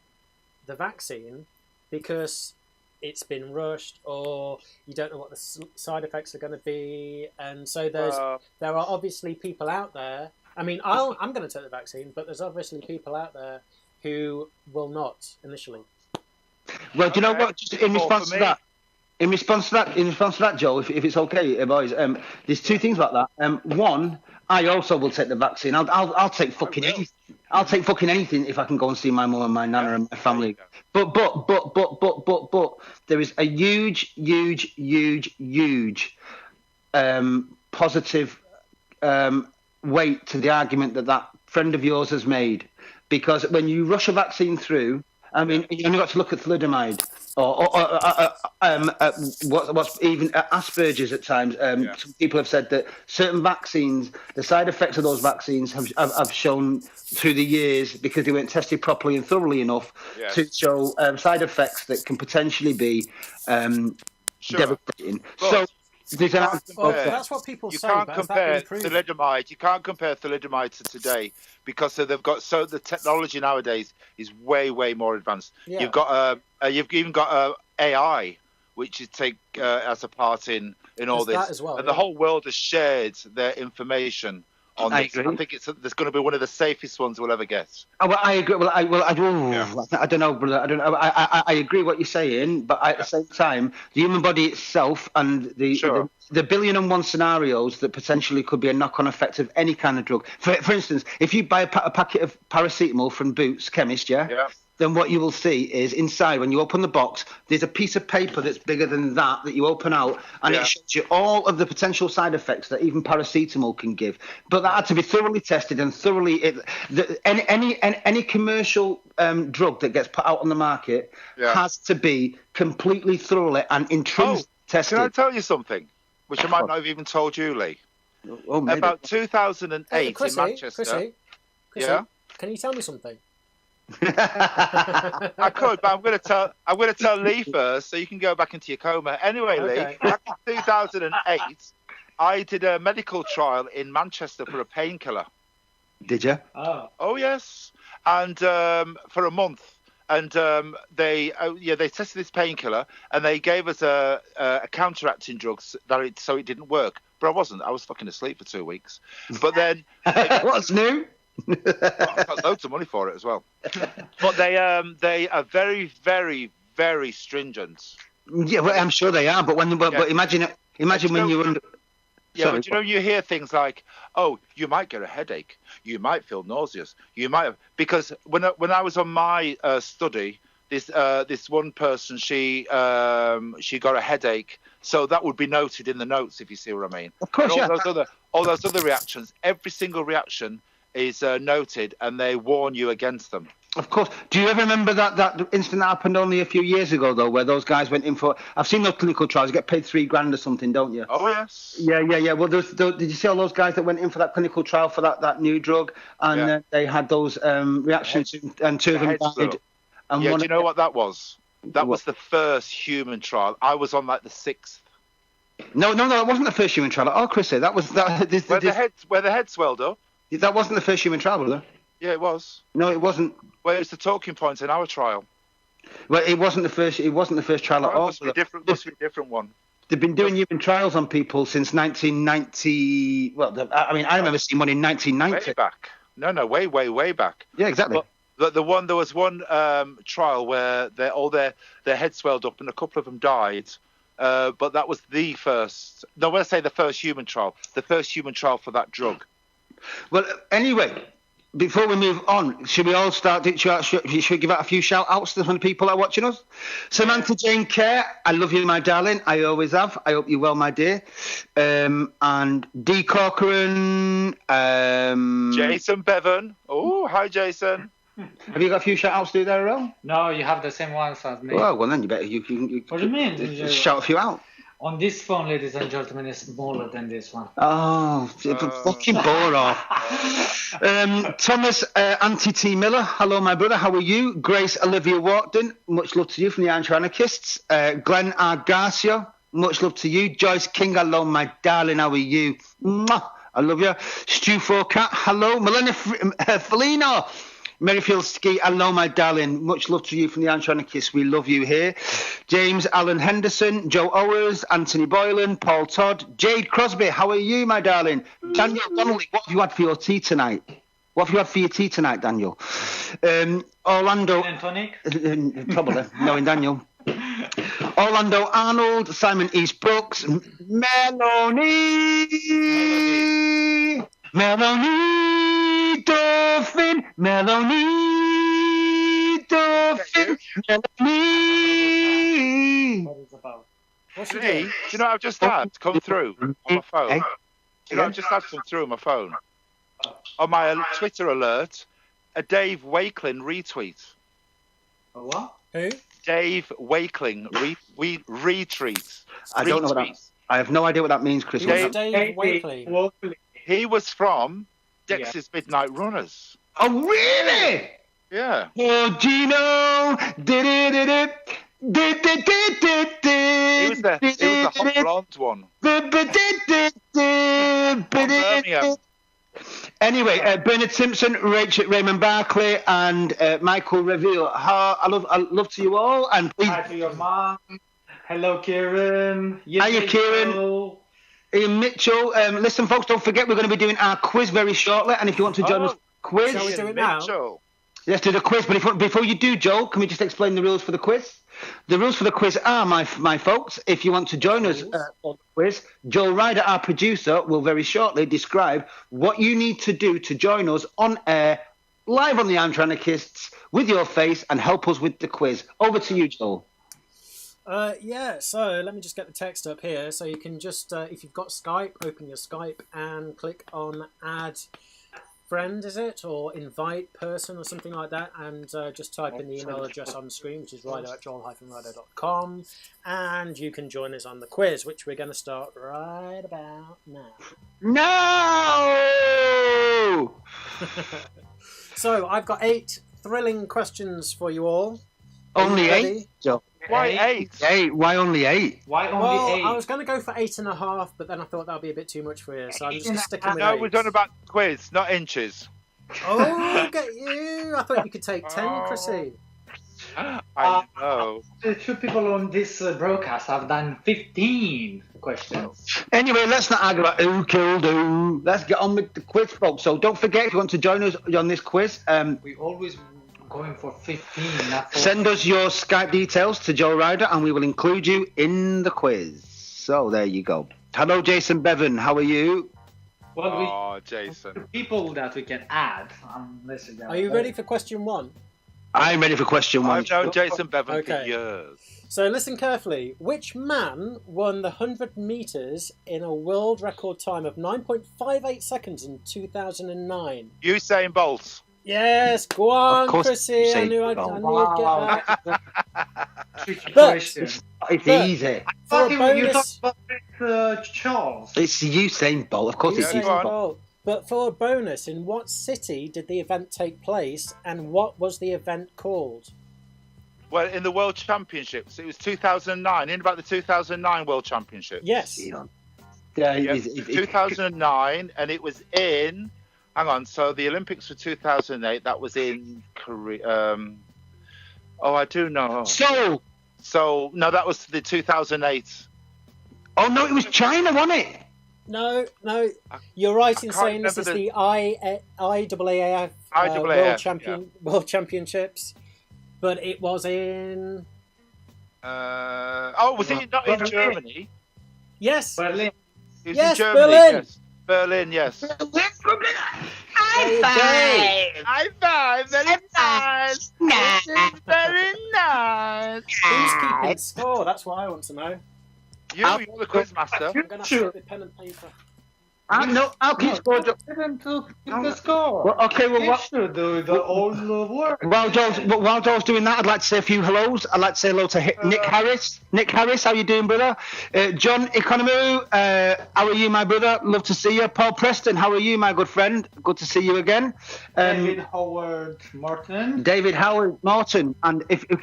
the vaccine because it's been rushed, or you don't know what the side effects are going to be, and so there are obviously people out there. I mean, I'm going to take the vaccine, but there's obviously people out there who will not initially. Well, do you know what? Just in response to that, Joe, if it's okay, boys, there's two things about that. One, I also will take the vaccine. I'll take fucking anything. I'll take fucking anything if I can go and see my mum and my nana and my family. But there is a huge positive weight to the argument that friend of yours has made, because when you rush a vaccine through, I mean, you only got to look at thalidomide or what's even Asperger's at times. Some people have said that certain vaccines, the side effects of those vaccines have shown through the years, because they weren't tested properly and thoroughly enough to show side effects that can potentially be devastating. But that's what people say. You can't compare thalidomide to today, because they've got the technology nowadays is way more advanced. You've got you've even got AI which you take as a part in all There's this. that as well, and the whole world has shared their information on this. I think there's going to be one of the safest ones we'll ever get. Oh, well, I agree. I don't know, brother. I don't know. I agree what you're saying, but at the same time, the human body itself and the 1,000,001 scenarios that potentially could be a knock-on effect of any kind of drug. For instance, if you buy a packet of paracetamol from Boots chemist, then what you will see is inside, when you open the box, there's a piece of paper that's bigger than that you open out, and it shows you all of the potential side effects that even paracetamol can give. But that had to be thoroughly tested and thoroughly. Any commercial drug that gets put out on the market has to be completely thoroughly and intrinsically tested. Can I tell you something, which I might not have even told you, Lee? About 2008 Chrissy, in Manchester. Chrissy, yeah. Can you tell me something? I could, but I'm going to tell Lee first, so you can go back into your coma. Anyway, Lee, back in 2008, I did a medical trial in Manchester for a painkiller. Did you? Oh yes, and for a month, and they tested this painkiller, and they gave us a counteracting drugs so it didn't work. But I was fucking asleep for 2 weeks. But then what's new? Well, I got loads of money for it as well. But they are very, very, very stringent. Yeah, well, I'm sure they are. But imagine when you're under. Yeah, but you hear things like, "Oh, you might get a headache. You might feel nauseous. You might have," because when I was on my study, this one person she got a headache, so that would be noted in the notes, if you see what I mean. Of course, all those other reactions, every single reaction is noted, and they warn you against them. Of course. Do you ever remember that incident that happened only a few years ago, though, where those guys went in for... I've seen those clinical trials. You get paid $3,000 or something, don't you? Oh, yes. Yeah. Well, did you see all those guys that went in for that clinical trial for that new drug? And they had those reactions, and two of them died. And do you know what that was? That was the first human trial. I was on, the 6th. No, that wasn't the first human trial. Oh, Chrissy, that was... Where the head swelled up. That wasn't the first human trial, brother. Yeah, it was. No, it wasn't. Well, it's the talking point in our trial. Well, it wasn't the first. It wasn't the first trial at all. Must be a different one. They've been doing human trials on people since 1990. Well, I remember seeing one in 1990. Way back. No, way back. Yeah, exactly. But there was one trial where their head swelled up and a couple of them died. But that was the first. No, when I say the first human trial for that drug. Well, anyway, before we move on, should we all start? Should we give out a few shout-outs to the people that are watching us? Samantha Jane Kerr, I love you, my darling. I always have. I hope you're well, my dear. And Dee Corcoran. Jason Bevan. Oh, hi, Jason. Have you got a few shout-outs to do there, Earl? No, you have the same ones as me. Well, then you better... You what do you mean? Shout a few out. On this phone, ladies and gentlemen, is smaller than this one. Oh, fucking bore off. Thomas Auntie T. Miller, hello, my brother, how are you? Grace Olivia Walkden, much love to you from the Armchair Anarchists. Glenn R. Garcia, much love to you. Joyce King, hello, my darling, how are you? Mwah, I love you. Stu Forecat, hello. Melina Felino. Merrifield Ski, hello, my darling. Much love to you from the Armchair Anarchists. We love you here. James Allen Henderson, Joe Owers, Anthony Boylan, Paul Todd, Jade Crosby, how are you, my darling? Daniel Donnelly, what have you had for your tea tonight? What have you had for your tea tonight, Daniel? Orlando... Gin and tonic? Probably, knowing Daniel. Orlando Arnold, Simon East Brooks, Melanie Dolphin, Melanie Dolphin, Melanie. What is it about? What's it? Do you know what I've just had come through on my phone? Do you know what I've just had come through on my phone? On my Twitter alert, a Dave Wakeling retweet. A what? Who? Dave Wakeling retweet. I don't know what that. I have no idea what that means, Chris. Dave Wakeling. He was from Dex's Midnight Runners. Oh, really? Yeah. Oh, Gino. He was the hot blonde one. Anyway, Bernard Simpson, Raymond Barclay, and Michael Reveal. I love to you all, and please. Hi to your mom. Hello, Kieran. Hiya, Kieran. Ian Mitchell. Listen, folks, don't forget we're going to be doing our quiz very shortly, and if you want to join us for the quiz... Shall we do it now? Let's do the quiz, but before you do, Joel, can we just explain the rules for the quiz? The rules for the quiz are, my folks, if you want to join us for the quiz, Joel Ryder, our producer, will very shortly describe what you need to do to join us on air, live on the Armchair Anarchists, with your face, and help us with the quiz. Over to you, Joel. So let me just get the text up here. So you can just, if you've got Skype, open your Skype and click on add friend, is it? Or invite person or something like that. And just type in the email address on the screen, which is ryder@joel-ryder.com. And you can join us on the quiz, which we're going to start right about now. No! So I've got 8 thrilling questions for you all. Only 8, Joel? Why 8? Why only 8? Why only 8? I was going to go for 8.5, but then I thought that would be a bit too much for you, so I'm just sticking with 8. No, we're done about quiz, not inches. Oh, get you! I thought you could take 10, Chrissy. I know. The 2 people on this broadcast have done 15 questions. Anyway, let's not argue about who killed who. Let's get on with the quiz, folks. So don't forget, if you want to join us on this quiz... we always going for 15, not 14. Send us your Skype details to Joe Ryder and we will include you in the quiz. So there you go. Hello, Jason Bevan. How are you? Well, Jason. People that we can add. Are you ready for question 1? I'm ready for question 1. I've known Jason Bevan for years. So listen carefully. Which man won the 100 metres in a world record time of 9.58 seconds in 2009? Usain Bolt. Yes, go on, Chrissy. I knew I'd get that. Tricky question. It's easy. For a bonus, Charles. It's Usain Bolt. Of course, it's Usain Bolt. But for a bonus, in what city did the event take place, and what was the event called? Well, in the World Championships, it was 2009. In about the 2009 World Championships. Yes. 2009, and it was in. Hang on, so the Olympics for 2008, that was in Korea. I do know. So, no, that was the 2008. Oh, no, it was China, wasn't it? No, you're right in saying this is the IAAF World Championships, but it was in... was it not in Germany? Yes. Berlin. It was in Germany, Berlin. Yes. Berlin, yes. High five! Very nice! Very nice! Who's keeping score? That's what I want to know. You're the quiz master. I'm going to have to get the pen and paper. I'll keep score. The score. Well, okay, well, what? Should do the all work. While Joel's doing that, I'd like to say a few hellos. I'd like to say hello to Nick Harris. Nick Harris, how you doing, brother? John Economou, how are you, my brother? Love to see you. Paul Preston, how are you, my good friend? Good to see you again. David Howard Martin. And if you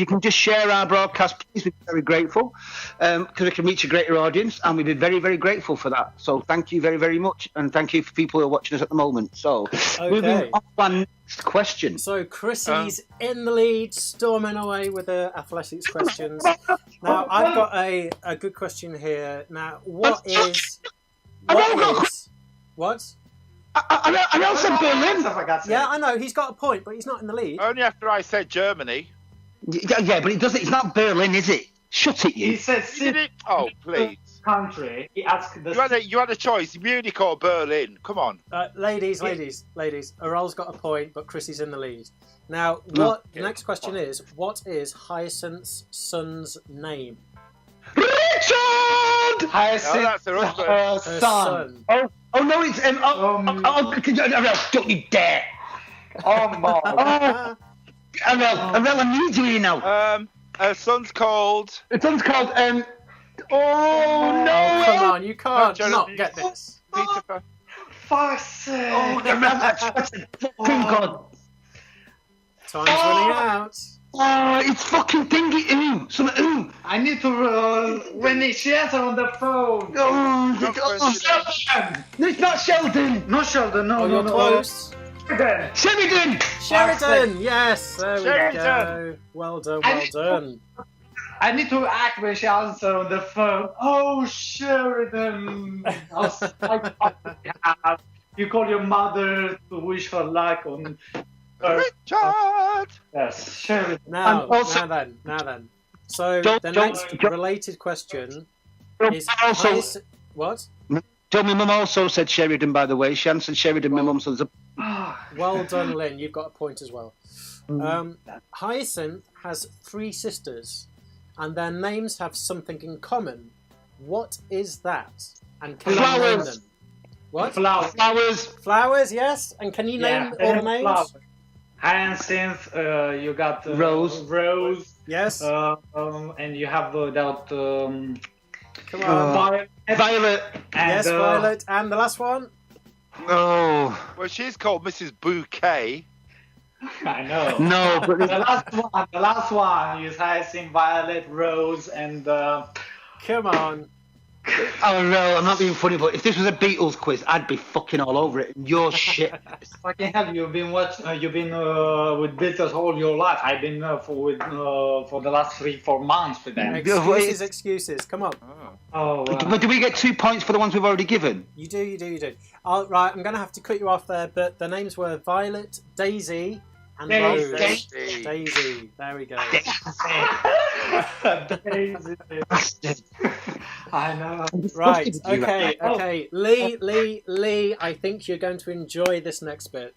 can just share our broadcast, please, we'd be very grateful, because we can reach a greater audience, and we'd be very, very grateful for that. So thank you very, very much, and thank you for people who are watching us at the moment. So, moving on to our next question. So Chrissy's in the lead, storming away with the athletics questions. Now, I've got a good question here. Now, what? I also Berlin. Yeah, I know, he's got a point, but he's not in the lead. Only after I said Germany. Yeah, but it's not Berlin, is it? Shut it, you. He said Oh, please. Country. He asked the... You had a choice, Munich or Berlin. Come on. Ladies. Errol's got a point, but Chrissy's in the lead. Now, the next question is, what is Hyacinth's son's name? Richard! Hyacinth's that's her son. son. Oh no, it's don't you dare! Oh my! I need you here now. Her son's called. Her son's called. Oh no! Come on, you can't not get this. Peter. Fuck's Oh God! Time's running out. Oh, it's fucking thingy ooh. I need to when she answers on the phone. Sheldon. No, it's not Sheldon. No Sheldon. No, you're close. Sheridan. Yes, there we go. Well done. I need to act when she answers on the phone. Oh, Sheridan! You call your mother to wish her luck on her. Richard! Yes, Sheridan. Now then. So the next related question is what? Tell me, Mum also said Sheridan, by the way. She answered Sheridan, my mum says. Well done, Lynn. You've got a point as well. Hyacinth has 3 sisters, and their names have something in common. What is that? And can you name them? What? Flowers, yes. And can you name all the names? Flowers. Hyacinth, you got Rose. Yes. And you have that. Come on. Violet. Yes, Violet. And the last one? Oh. Well, she's called Mrs. Bouquet. I know. No, but the last one is Hyacinth, Violet, Rose, and. Come on. Oh no, I'm not being funny, but if this was a Beatles quiz, I'd be fucking all over it. You're shit. I can help you. You've been with Beatles all your life. I've been for the last 3-4 months with them. Excuses. Come on. But do we get 2 points for the ones we've already given? You do. Right, I'm going to have to cut you off there, but the names were Violet, Daisy, and Rose. Daisy. There we go. Daisy. I know. Right. Okay. Lee. I think you're going to enjoy this next bit.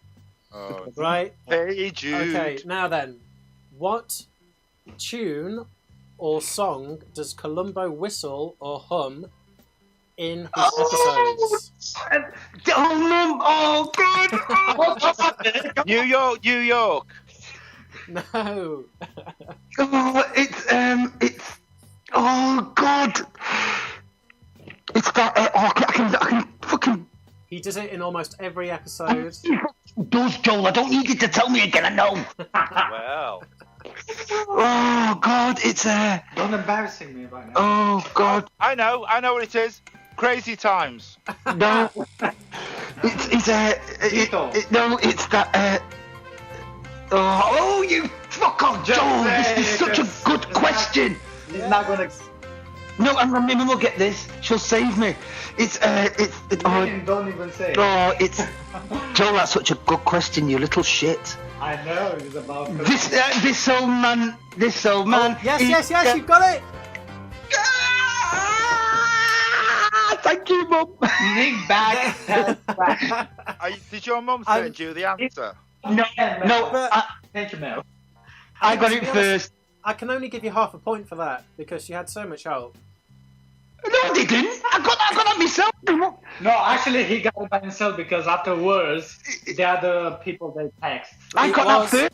Oh, right. Hey, Jude. Okay. Now then, what tune or song does Columbo whistle or hum in his episodes? Oh, good. New York. No. It's. Oh God! It's that. I can fucking. He does it in almost every episode. Does Joel? I don't need you to tell me again. I know. Well. Oh God! It's Don't embarrassing me right now. Oh God! I know what it is. Crazy Times. No. It's that. Oh, you fuck off, Joel! This is such a good question. He's not gonna. No, my mum will get this. She'll save me. Don't even say. Oh, it's Joel. That's such a good question. You little shit. I know. It's about this old man. Yes. You've got it. Thank you, Mum. Ring back. Did your mum send you the answer? No. Thank you, Mel. I got it first. I can only give you half a point for that because you had so much help. No, I didn't. I got that myself. No, actually, he got it by himself because afterwards, the other people they text. I got that first.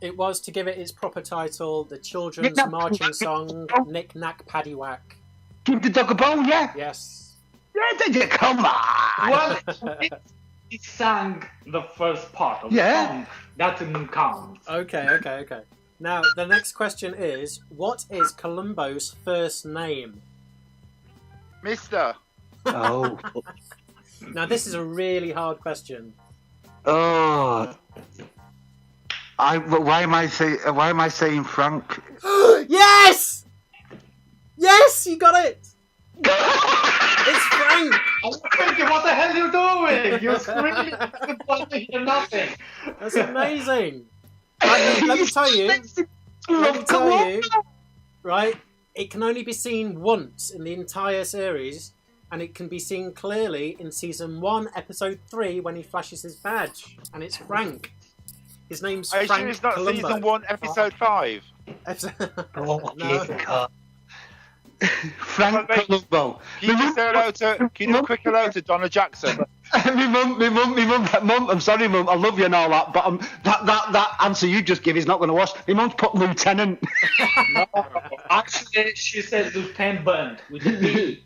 It was to give it its proper title, the children's marching song, Knick Knack Paddywhack. Give the dog a bone, yeah. Yes. Yeah, come on. Well, he sang the first part of the song. That didn't count. Okay. Now, the next question is, what is Columbo's first name? Mister. Oh. Now, this is a really hard question. Oh. Why am I saying Frank? Yes! Yes, you got it! It's Frank! I was thinking, what the hell are you doing? You're screaming. I want to hear nothing. That's amazing. Let me tell you, right, it can only be seen once in the entire series, and it can be seen clearly in Season 1, Episode 3, when he flashes his badge, and it's Frank. His name's Frank Columbo. Are you sure it's not Columbo. Season 1, Episode 5? No. Frank Columbo. Can you do a quick hello to Donna Jackson? My mum, I'm sorry, Mum, I love you and all that, but that answer you just give is not going to wash. My mum's put Lieutenant. No, actually, she said Lieutenant Bund with a B.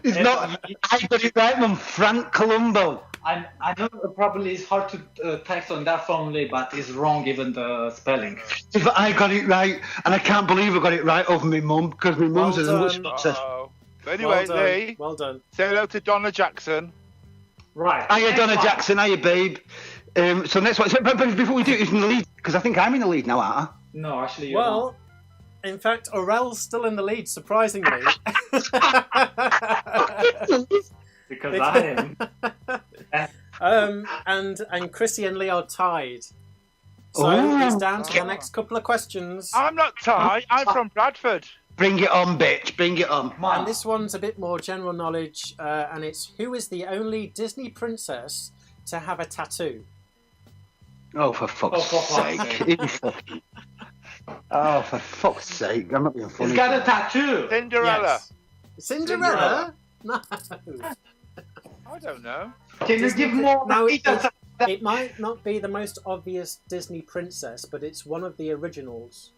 It's not. I got it right, Mum. Frank Columbo. I know probably it's hard to text on that phone, but it's wrong given the spelling. But I got it right, and I can't believe I got it right over my mum, because my mum's as much success. But anyway, Lee, well done. Say hello to Donna Jackson. Right. Hiya, Donna Jackson. Hiya, babe. So next one. But before we do it, who's in the lead? Because I think I'm in the lead now, aren't I? No, actually, well, In fact, Aurel's still in the lead, surprisingly. Because I am. And Chrissy and Lee are tied. So it's down to the next couple of questions. I'm not tied. I'm from Bradford. Bring it on, bitch. Bring it on. And this one's a bit more general knowledge, and it's who is the only Disney princess to have a tattoo? Oh, for fuck's sake. Oh, for fuck's sake. I'm not being funny. He's got a tattoo. Cinderella. Yes. Cinderella? No. I don't know. Can you give more? No, it might not be the most obvious Disney princess, but it's one of the originals.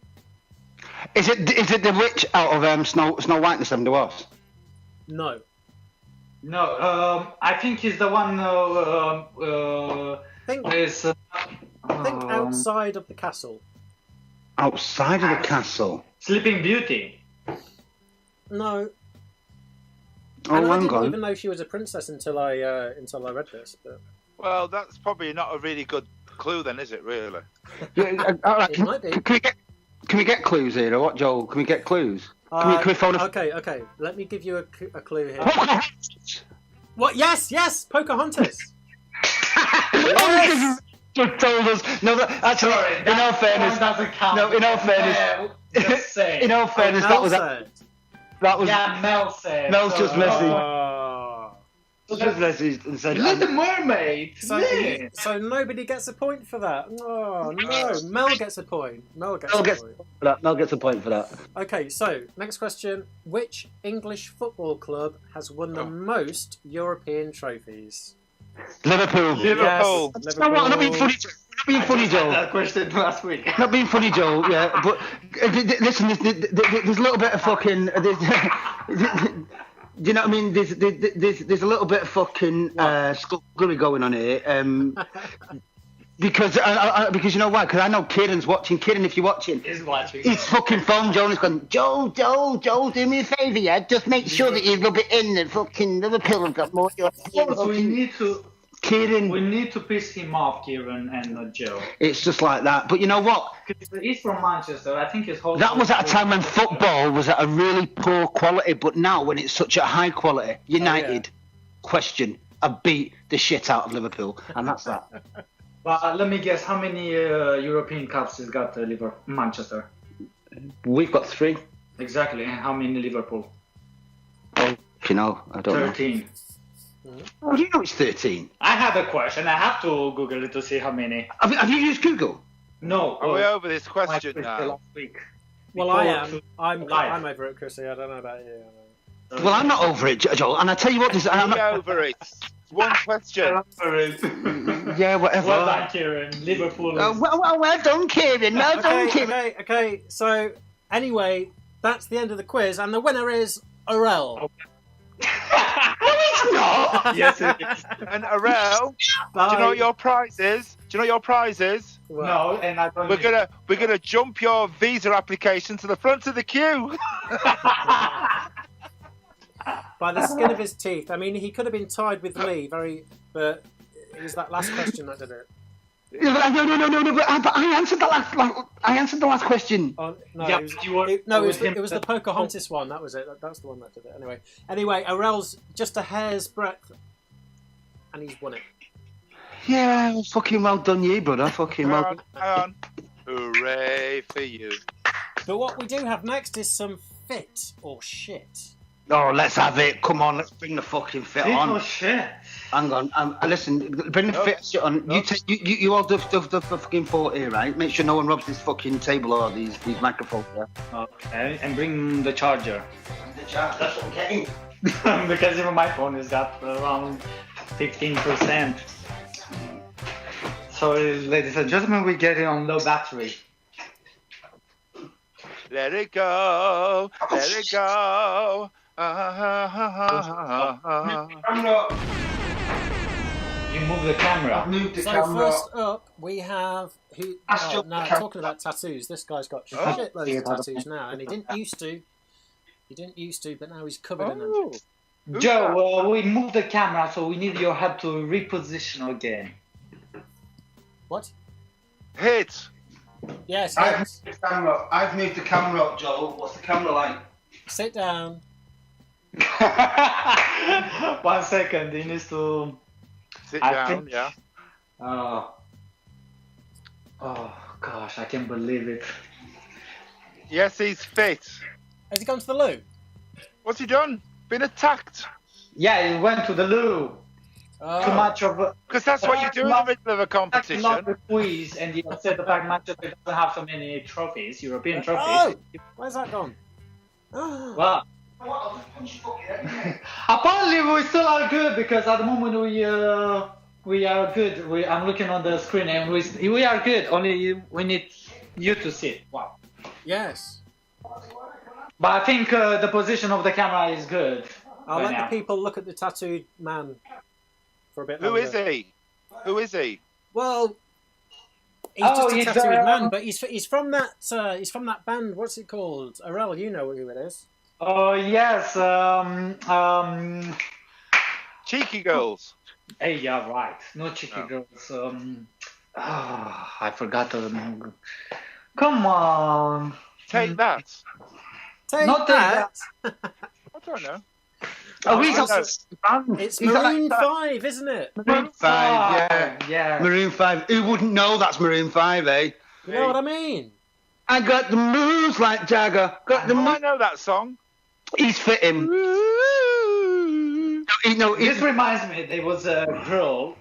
Is it the witch out of Snow White and the Seven Dwarfs? No. No, I think he's the one Think outside of the castle. Outside of the castle? Sleeping Beauty. No. Oh, and I hang didn't on. even know she was a princess until I read this. But... Well, that's probably not a really good clue then, is it, really? All right, It might be. Can we get clues here, or what, Joel? Can we get clues? Can we phone a... Okay. Let me give you a clue here. What? Yes, Pocahontas. Yes. Just told us. No, actually, in all fairness, doesn't count. No, in all fairness, Just say. in all fairness, Mel that was Yeah, Mel said. Mel's just messy. Oh. Just messaged and said. Little Mermaid. So nobody gets a point for that. Oh no, Mel gets a point. Mel gets a point. Mel gets a point for that. Okay, so next question: which English football club has won the most European trophies? Liverpool. Yes, No, I'm not being funny, Joel. Not being funny, Joel. That question last week. Not being funny, Joel. Yeah, but listen, there's a little bit of fucking. Do you know what I mean? There's a little bit of fucking skullduggery going on here. Because you know why? Because I know Kieran's watching. Kieran, if you're watching, He's watching. he's fucking phone Joel and he's going, Joel, do me a favour, yeah? Just make sure that you rub it in the fucking Liverpool have got more. We need to. Kieran. We need to piss him off, Kieran, and not Joe. It's just like that. But you know what? He's from Manchester. I think his whole. That was at a time when football was at a really poor quality, but now when it's such a high quality, United, question, have beat the shit out of Liverpool, and that's that. But let me guess, how many European Cups has got Manchester? We've got 3. Exactly. And how many Liverpool? Oh, you know, I don't 13. know. Oh, do you know it's 13? I have a question. I have to Google it to see how many. Have you used Google? No. Are we over this question now? Last week. Well, I am. I'm over it, Chrissy. I don't know about you. Well, I'm not over it, Joel. And I tell you what, I'm Be not over it. One question. Yeah, whatever. Well done, Kieran. Liverpool. Well done, Kieran. Well done, Kieran. Okay. So anyway, that's the end of the quiz, and the winner is Aurel. No, it's not. Yes, it is. And Arel, do you know what your prize is? Well, No, and I don't. We're gonna jump your visa application to the front of the queue. by the skin of his teeth. I mean, he could have been tied with Lee, but it was that last question that did it. No, but I answered the last question. Oh, no, Yeah, it was the Pocahontas one. That was it. That's the one that did it. Anyway, Aurel's just a hair's breadth, and he's won it. Yeah, fucking well done, you brother. Fucking well. Hang on. Hooray for you. But what we do have next is some fit or shit. Oh, let's have it. Come on, let's bring the fucking fit on. Oh shit. Hang on. Listen, bring the fit shit on. You take you all duff the fucking fort here, right? Make sure no one robs this fucking table or these microphones. Yeah? Okay, and bring the charger. The charge. That's what I'm getting. Because even my phone is got around 15%. So, ladies and gentlemen, we get it on low battery. Let it go. Let it go. You move the camera. First up, we have talking about tattoos. This guy's got shitloads of tattoos now, and he didn't used to, but now he's covered in them. Joe, we moved the camera, so we need your help to reposition again. What? Hit. Yes, I've yes. moved the camera. I've moved the camera up, Joel. What's the camera like? Sit down. 1 second, he needs to Sit I down, think- yeah. Oh gosh, I can't believe it. Yes, he's fit. Has he gone to the loo? What's he done? Been attacked? Yeah, he went to the loo. Oh. Too much of a Because that's what you do in the middle of a love competition. the quiz, and he said the fact Manchester doesn't have so many trophies, European trophies. Oh! Where's that gone? Well, apparently we still are good because at the moment we are good. I'm looking on the screen and we are good. Only we need you to see it. Wow. Yes. But I think the position of the camera is good. I'll right let now. the people look at the tattooed man for a bit Who longer. is he? Who is he? Well, he's Oh, just a he's, tattooed man, but he's from that band. What's it called? Arel, you know who it is. Oh yes. Cheeky Girls. Hey, yeah, right. No cheeky girls. I forgot the name. Come on. Take that. Take Not that. I don't know. Oh, he's I also know. It's He's like Maroon that. 5, isn't it? Maroon 5, yeah. Yeah. Maroon 5. Who wouldn't know that's Maroon 5, eh? You know what I mean? I got the moves like Jagger. Got the Oh, I moves. know that song. He's fitting. This reminds me, there was a girl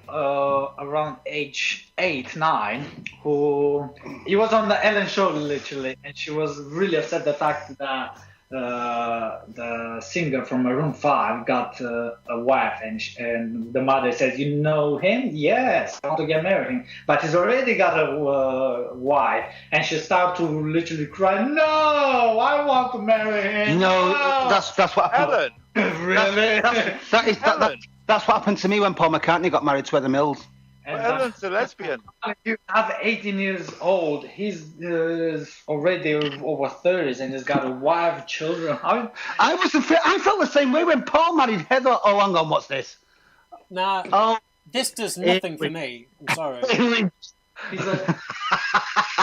around age 8, 9 who he was on the Ellen show literally, and she was really upset the fact that the singer from Maroon 5 got a wife, and the mother says, "You know him? Yes, I want to get married him, but he's already got a wife." And she started to literally cry, "No, I want to marry him." No, that's what happened. Ellen. Really? That's what happened to me when Paul McCartney got married to Heather Mills. And Ellen's a lesbian. you have 18 years old, he's already over 30s and he's got a wife, children. I felt the same way when Paul married Heather. Oh, hang on, what's this? Nah, Oh, this does nothing for me. I'm sorry. He's like,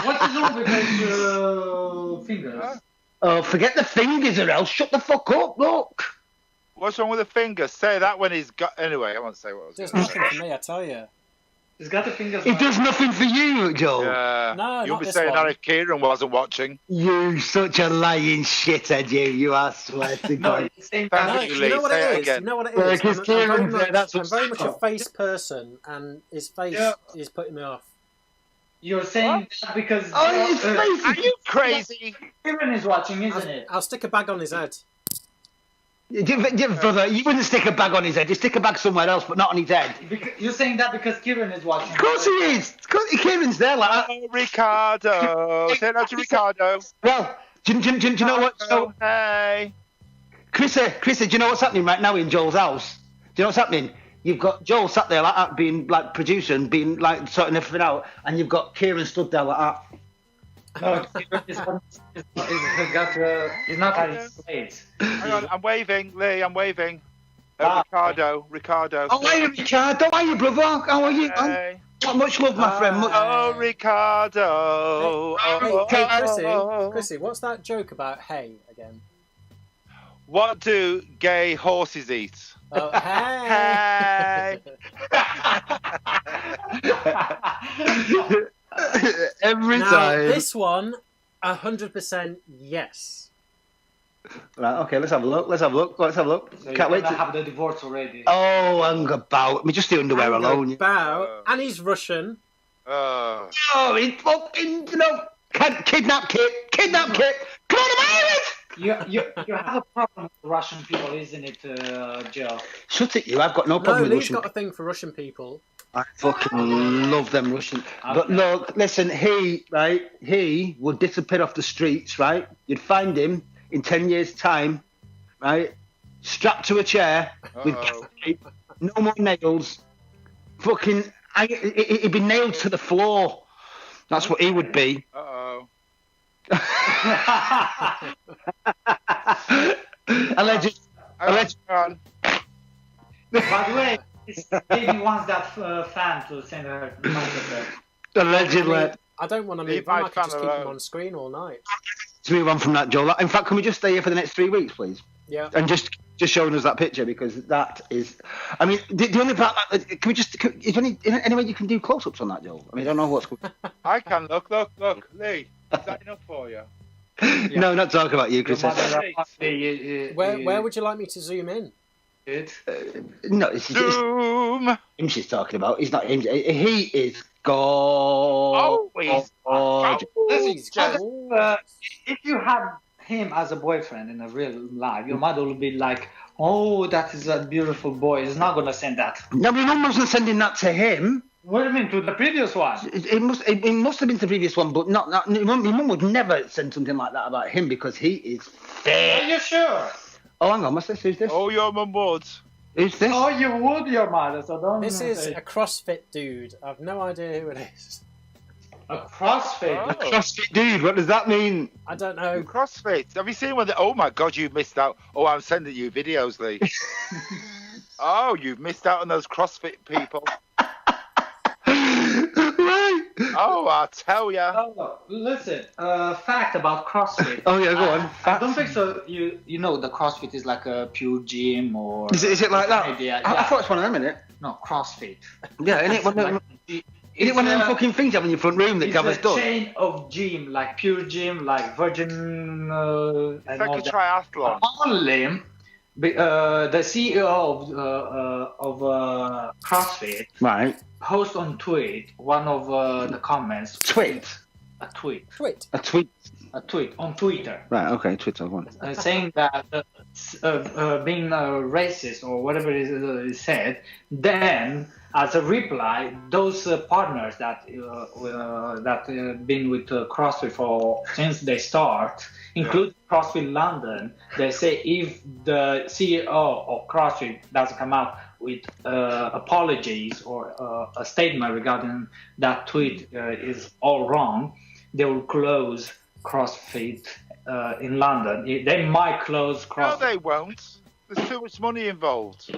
what is wrong with his fingers? oh, forget the fingers, or else shut the fuck up. Look. What's wrong with the finger? Say that when he's got. Anyway, I won't say what I was Does going to say. nothing for me, I tell you. He's got the fingers. It does nothing for you, Joel. Yeah. No, You'll not be this saying one. that if Kieran wasn't watching. You such a lying shithead, you. I swear to No, God. it's same Thank No, you, you know Lee. what Say it it is? again. You know what it Yeah, is? 'cause I'm Kieran, very that's much, I'm very much a what's- face person, and his face Yeah. is putting me off. You're saying that because Oh, his face. Are you crazy? Kieran is watching, isn't it? I'll stick a bag on his head. Brother, you wouldn't stick a bag on his head. You stick a bag somewhere else, but not on his head. You're saying that because Kieran is watching. Of course he is. Of course, Kieran's there like that. Oh, Ricardo. Say that to Ricardo. Well, do you know what? So, Hey. Chrissy, do you know what's happening right now in Joel's house? Do you know what's happening? You've got Joel sat there like that, being like producer and being like sorting everything out, and you've got Kieran stood there like that. No, he's not at his place. Hang on, I'm waving, Lee. I'm waving. Ah. Ricardo. Oh, are you, Ricardo? How are you, brother? How are you? Hey. Much love, my friend. Oh, Ricardo. Hey, Chrissy, what's that joke about hay again? What do gay horses eat? Oh, hey! Every Now, time. this one, 100% yes. Right, okay, let's have a look. So Can't wait to to... have the divorce already. Oh, hang about. I mean, just the underwear alone. Bow, and he's Russian. Oh. Oh, he fucking, kidnap Kit. Coronavirus! You have a problem with Russian people, isn't it, Joe? Shut it, you. I've got no No, problem with Lee's Russian. got a thing for Russian people. I fucking love them Russian. But look, listen, he would disappear off the streets, right? You'd find him in 10 years' time, right? Strapped to a chair with tape, no more nails. Fucking, he'd be nailed to the floor. That's what he would be. Uh-oh. Alleged. Hang on. By the way, Amy wants that fan to send her microphone. Allegedly. I don't want to Leave move on. my I could just fan keep them alone. on screen all night. To move on from that, Joel. In fact, can we just stay here for the next 3 weeks, please? Yeah. And just showing us that picture, because that is, I mean, the only part. Is there any way you can do close-ups on that, Joel? I mean, I don't know what's. I can look, Lee. Is that enough for you? Yeah. No, not talking about you, Chris. Where would you like me to zoom in? No, it's Zoom. him she's talking about. He's not him. He is gorgeous. He's gorgeous. If you had him as a boyfriend in a real life, your mother will be like, "Oh, that is a beautiful boy." He's not gonna send that. No, my mum wasn't sending that to him. What do you mean, to the previous one? It must have been to the previous one, but not. My mum would never send something like that about him, because he is fair. Are you sure? Oh, hang on, what's this? Who's this? Oh, your mum would. Who's this? Oh, you would, your mother, so don't. This is a CrossFit dude. I've no idea who it is. a CrossFit. Oh. CrossFit dude. What does that mean? I don't know. CrossFit. Have you seen one? Oh my God, you've missed out. Oh, I'm sending you videos, Lee. Oh, you've missed out on those CrossFit people. Right. Oh, I tell ya. Oh, listen, fact about CrossFit. Oh yeah, go on. I don't think so. You know the CrossFit is like a pure gym or. Is it like that? Idea. I thought it's one of them, innit? No, CrossFit. Yeah, isn't it? One of them fucking things you have in your front room that covers It's a doors? chain of gym, like pure gym, like Virgin. It's And like all a that. triathlon. Only the CEO of CrossFit Right. post on tweet one of the comments. Tweet. A tweet. Wait. A tweet. A tweet on Twitter. Right. Okay. Twitter one. Saying that being racist or whatever it is said, then as a reply, those partners that been with CrossFit since they start, including CrossFit London, they say if the CEO of CrossFit doesn't come out with apologies or a statement regarding that tweet is all wrong, they will close CrossFit in London. They might close No, CrossFit. they won't. There's too much money involved.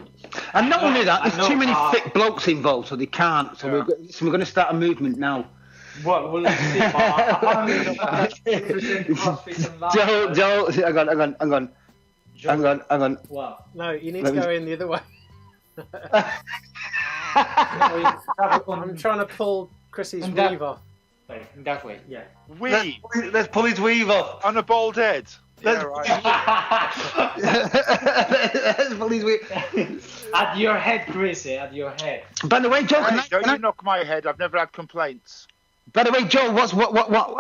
And not only that, I there's know, too many thick blokes involved, so they can't. So Yeah. we're going to start a movement now. Well, we'll see. CrossFit in London. Joe, hang on. Wow. No, you need Let to me- go in the other way. I'm I'm trying to pull Chrissy's And that- weave off. that way, yeah. We Let's pull his weave off. on a bald head. Yeah, right. Let's pull his weave. At your head, Chrissy, at your head. By the way, Joe, Hey, don't you knock my head. I've never had complaints. By the way, Joe,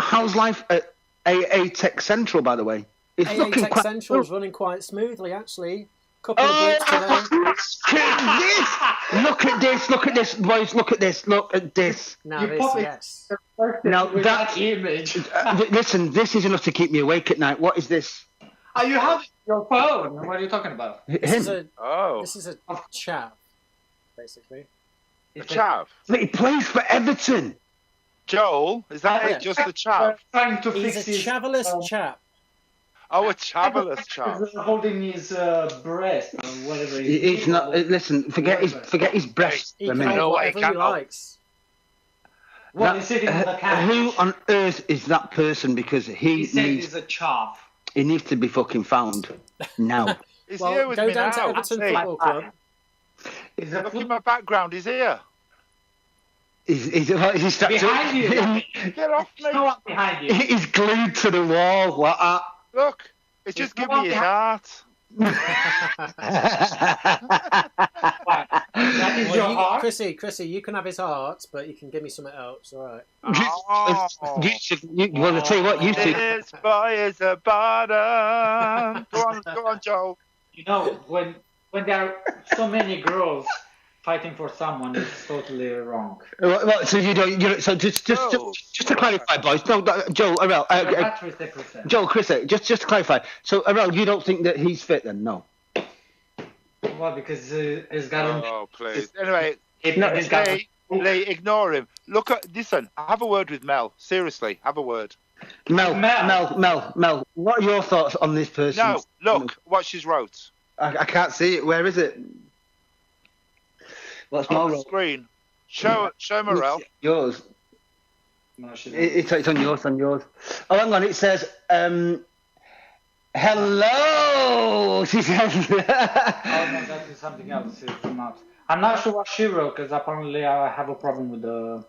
how's life at AA Tech Central? By the way, it's AA looking Tech quite. Central's running quite smoothly, actually. Couple of Oh, boots today. look at this! Look at this, boys! Look at this! Look at this! Now You this, pop it- yes. Now with that- that image. Listen, this is enough to keep me awake at night. What is this? Are you having your phone? What are you talking about? This is a Oh, this is a chav, basically. a chav. He plays for Everton. Joel, is that Yeah. it? Just a chav? Trying to He's fix a his. chavalist chap. Oh, a chavalous chav. He's holding his breast or whatever. He's not. Listen, forget his breasts He for a can minute. know hold what he whatever he can't hold. likes. Well, he's sitting on the couch. Who on earth is that person? Because He he said needs he's a chav. to be fucking found now. He's Well, here with go me down now. to Everton Hey, Football Club. He's look in my background. He's here. He's stuck behind you. Get off No me. one behind you. He's glued to the wall. What? Look, it's just There's give no me his one heart. That is your heart. Chrissy, you can have his heart, but you can give me something else. All right. Oh. Well, I tell you what, you two. This boy is a bottom. Go on, Joel. You know, when there are so many girls fighting for someone, it's totally wrong. Well, so you don't. So just to clarify, boys. No, Joel, Arel, That's 50%. Joel, Chris, just to clarify. So, Arel, you don't think that he's fit then? No. Well, because he's got Oh, please. Anyway, he's got Lee, ignore him. Listen, have a word with Mel. Seriously, have a word. Mel, what are your thoughts on this person? No, look what she's wrote. I can't see it. Where is it? What's On my the role? screen. Show Morel. Yours. No, she It's on yours. Oh, hang on. It says, hello. She says. Oh, no, that is something else. It's not. I'm not sure what she wrote, because apparently I have a problem with the...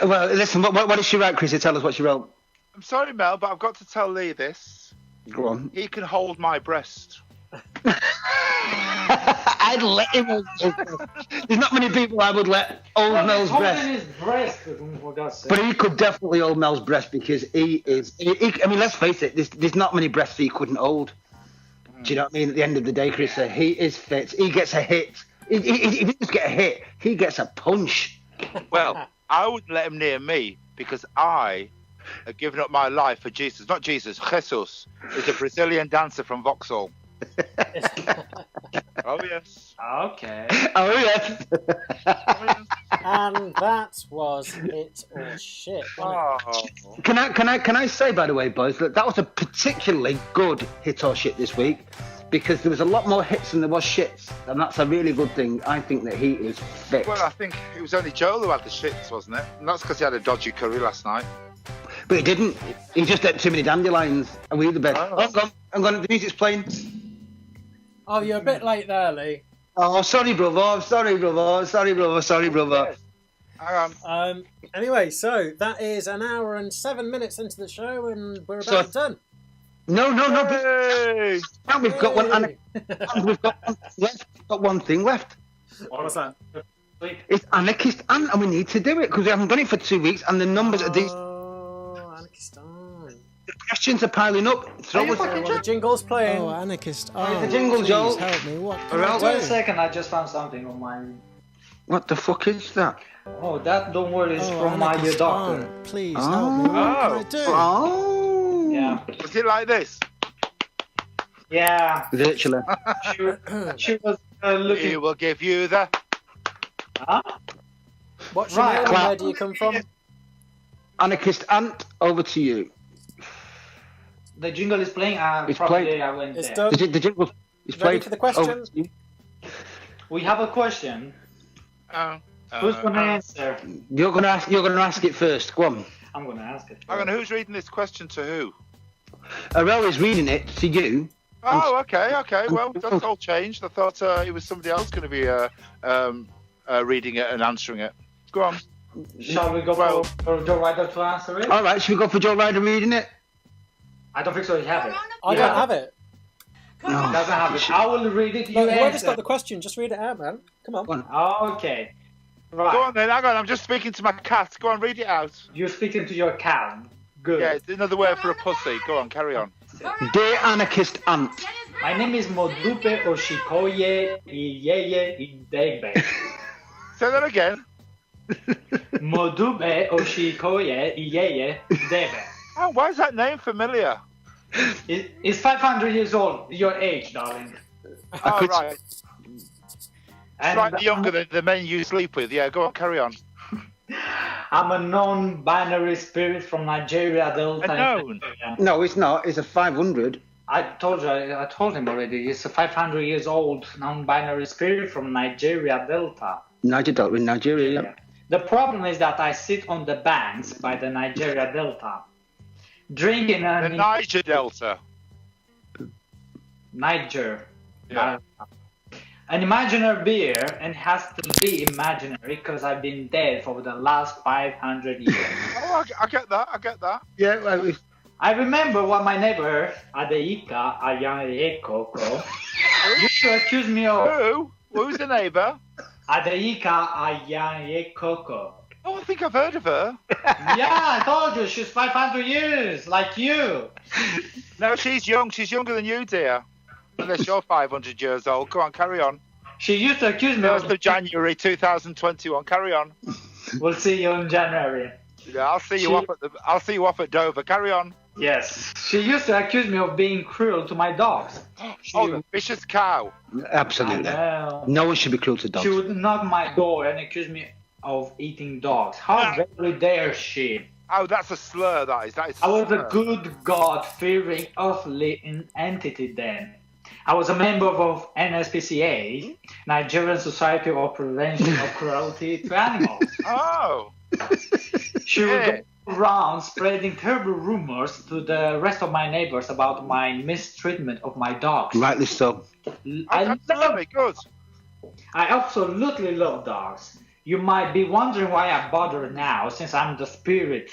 Well, listen, what did she write, Chris? Tell us what she wrote. I'm sorry, Mel, but I've got to tell Lee this. Go on. He can hold my breast. I'd let him hold Mel's breast. There's not many people I would let hold Mel's breast. Holding his breast, for God's sake. But he could definitely hold Mel's breast because he is... I mean, let's face it, there's not many breasts he couldn't hold. Do you know what I mean? At the end of the day, Chris, he is fit. He gets a hit. If he doesn't get a hit, he gets a punch. Well, I wouldn't let him near me because I have given up my life for Jesus. Not Jesus, Jesus is a Brazilian dancer from Vauxhall. Oh, yes. Okay. Oh, yes. And that was it or shit. Wasn't it? Can I say, by the way, boys, that was a particularly good hit or shit this week because there was a lot more hits than there was shits, and that's a really good thing. I think that he is fit. Well, I think it was only Joel who had the shits, wasn't it? And that's because he had a dodgy curry last night. But he didn't. He just ate too many dandelions. Are we the best? Oh. I'm gone. The music's playing. Oh, you're a bit late there, Lee. Oh, sorry, brother. Sorry, brother. Hang on. Anyway, so that is an hour and 7 minutes into the show, and we're about done. No. Hey! Now we've got one. We've got one left. We've got one thing left. What's that? It's Anarchist Ant, and we need to do it because we haven't done it for 2 weeks, and the numbers are these. Oh, Anarchist Ant. The questions are piling up. The jingle's playing. Oh, Anarchist the jingle, please Joel. help me. What can Well, I do? Wait a second, I just found something on my... What the fuck is that? Oh, that, don't worry, is from my Anarchist doctor. please help me. What can I do? Oh. Yeah. Was it like this? Yeah. Virtually. She was He looking... will give you the... Huh? What's your Right. name and where do you come from? Anarchist Ant, over to you. The jingle is playing, It's probably playing. I went It's there. done. The jingle is Ready played. for the question? Over to you. We have a question. Oh. Who's going to answer? You're gonna ask it first. Go on. I'm going to ask it. Hang on, who's reading this question to who? Arel is reading it to you. Oh, okay. Well, that's all changed. I thought it was somebody else going to be reading it and answering it. Go on. Shall we go for Joe Ryder to answer it? All right, should we go for Joe Ryder reading it? I don't think so. You have it. I don't have it. He doesn't have it. I will read it. You No, whoever's answer. got the question, just read it out, man. Come on. Go on. Okay. Go Right. on then. Hang on. I'm just speaking to my cat. Go on, read it out. You're speaking to your cat. Good. Yeah, it's another word for a pussy. Go on, carry on. Dear Anarchist Ant. My name is Modupe Oshikoye Iyeye Idebe. Say that again. Modupe Oshikoye Iyeye Idebe. Oh, why is that name familiar? It's 500 years old, your age, darling. Oh, right. And Slightly younger than the men you sleep with. Yeah, go on, carry on. I'm a non-binary spirit from Nigeria Delta. A known? No, it's not. It's a 500. I told him already. It's a 500 years old non-binary spirit from Nigeria Delta. Niger Delta in Nigeria. Yeah. The problem is that I sit on the banks by the Nigeria Delta, drinking The Niger Delta. Niger. Yeah. An imaginary beer, and has to be imaginary because I've been dead for the last 500 years. Oh, I get that. Yeah, well, I remember what my neighbor, Adeika Ayanekoko, used to accuse me of. Who? Who's the neighbour? Adeika Ayanekoko. Oh, I think I've heard of her. Yeah, I told you, she's 500 years, like you. No, she's young. She's younger than you, dear. Unless you're 500 years old. Go on, carry on. She used to accuse me 1st of January 2021. Carry on. We'll see you in January. Yeah, I'll see you off at Dover. Carry on. Yes. She used to accuse me of being cruel to my dogs. Oh, the vicious cow. absolutely. Well, No one should be cruel to dogs. she would knock my door and accuse me of eating dogs. How very dare she? Oh, that's a slur, that is. I was a good, God-fearing, earthly entity then. I was a member of NSPCA, Nigerian Society of Prevention of Cruelty to Animals. Oh. She would go around spreading terrible rumors to the rest of my neighbors about my mistreatment of my dogs. Rightly so. Absolutely good. I absolutely love dogs. You might be wondering why I bother now, since I'm the spirit.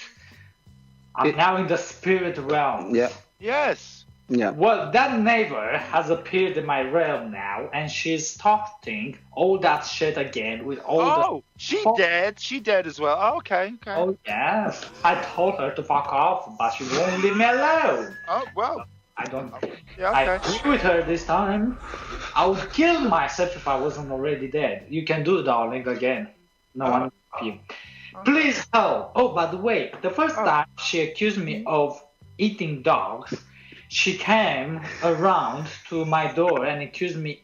I'm now in the spirit realm. Yeah. Yes. Yeah. Well, that neighbor has appeared in my realm now, and she's talking all that shit again with all she dead. She dead as well. Oh, okay. Oh, yes. I told her to fuck off, but she won't leave me alone. Oh, well. I don't... Yeah, I okay. agree with her this time. I would kill myself if I wasn't already dead. You can do it, darling, again. No one help you. Please help. Oh, by the way, the first time she accused me of eating dogs, she came around to my door and accused me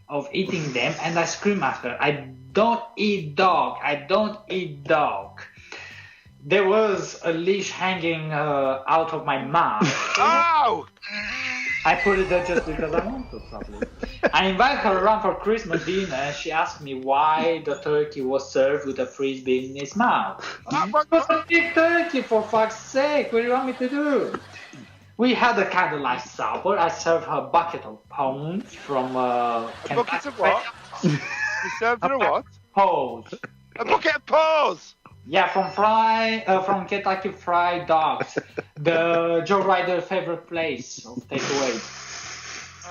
of eating them, and I screamed at her, I don't eat dog. I don't eat dog. There was a leash hanging out of my mouth. Ow! I put it there just because I want to, probably. I invited her around for Christmas dinner, and she asked me why the turkey was served with a frisbee in its mouth. It was a big turkey, for fuck's sake. What do you want me to do? We had a candlelight supper. I served her a bucket of pones from A bucket of what? You served her a what? Pose. A bucket of paws! Yeah, from Kentucky Fried Dogs, the Joe Ryder favorite place of takeaway.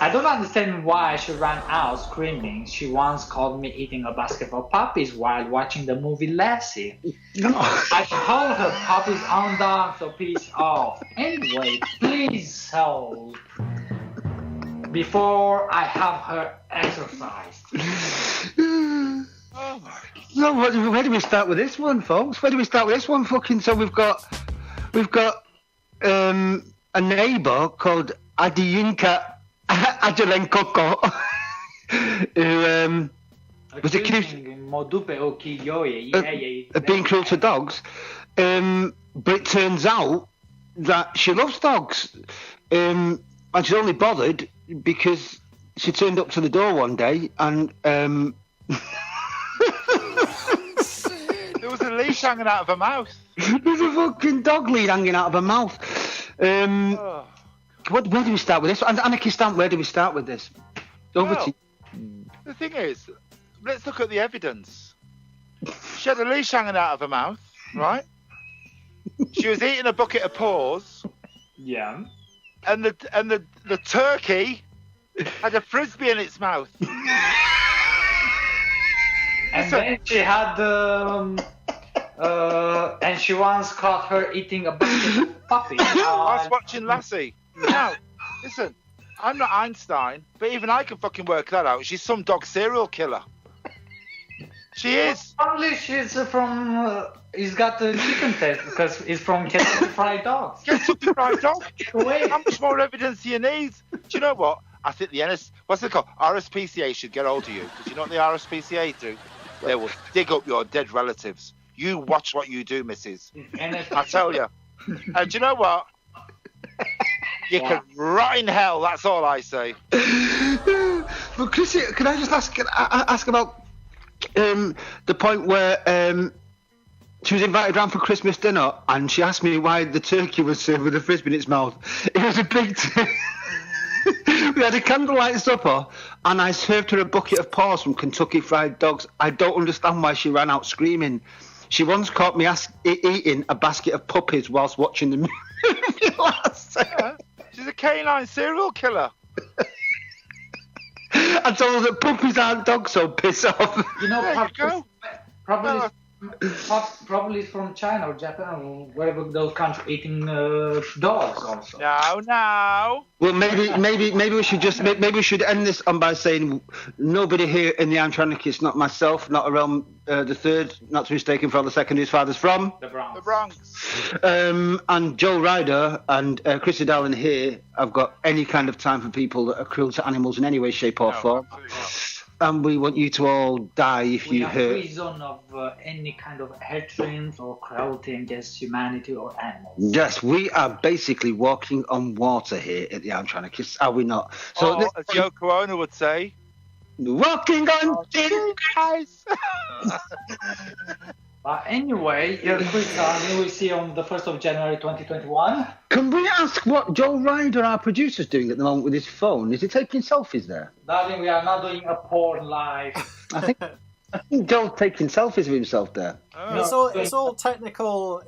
I don't understand why she ran out screaming. She once called me eating a basket of puppies while watching the movie Lassie. I told her puppies aren't dogs, so peace off. Anyway, please help before I have her exercised. So where do we start with this one, folks? Where do we start with this one? So we've got a neighbour called Adiyinka Ajelenko who was accused of being cruel to dogs, but it turns out that she loves dogs, and she's only bothered because she turned up to the door one day and there was a leash hanging out of her mouth. There's a fucking dog lead hanging out of her mouth. Where do we start with this? Anarchist Stamp, where do we start with this? Over to you. The thing is, let's look at the evidence. She had a leash hanging out of her mouth, right? She was eating a bucket of paws. Yeah. And the turkey had a frisbee in its mouth. And then she had and she once caught her eating a bucket of puppies. I was watching Lassie. Now, listen, I'm not Einstein, but even I can fucking work that out. She's some dog serial killer. She is. Probably she's from. He's got the chicken test because he's from Kentucky Fried Dogs. Kentucky Fried Dogs? How much more evidence do you need? Do you know what? I think the what's it called? RSPCA should get hold of you, because you know what the RSPCA do? They will dig up your dead relatives. You watch what you do, missus. I tell you. And do you know what? You can rot in hell, that's all I say. But Chrissy, can I just ask about the point where she was invited round for Christmas dinner and she asked me why the turkey was served with a frisbee in its mouth. It was a big we had a candlelight supper and I served her a bucket of paws from Kentucky Fried Dogs. I don't understand why she ran out screaming. She once caught me eating a basket of puppies whilst watching the movie last time. She's a canine serial killer. I told her that puppies aren't dogs, so piss off. You know, probably from China or Japan or wherever those countries eating dogs also. No. Well, maybe we should just maybe we should end this on by saying nobody here in the Armchair Anarchists, not myself, not Aram the third, not to be mistaken for the second, whose father's from the Bronx. The Bronx. And Joe Ryder and Chrissy Dallin here have got any kind of time for people that are cruel to animals in any way, shape or form. And we want you to all die if you hurt. We are free zone of any kind of hatred or cruelty against humanity or animals. Yes, we are basically walking on water here at the Armchair Anarchists, are we not? So as Yoko Ono would say, walking on thin ice. But anyway, Chris Darling, we'll see you on the 1st of January 2021. Can we ask what Joe Ryder, our producer's doing at the moment with his phone? Is he taking selfies there? Darling, we are not doing a porn live. I think Joe's taking selfies of himself there. Oh. It's all technical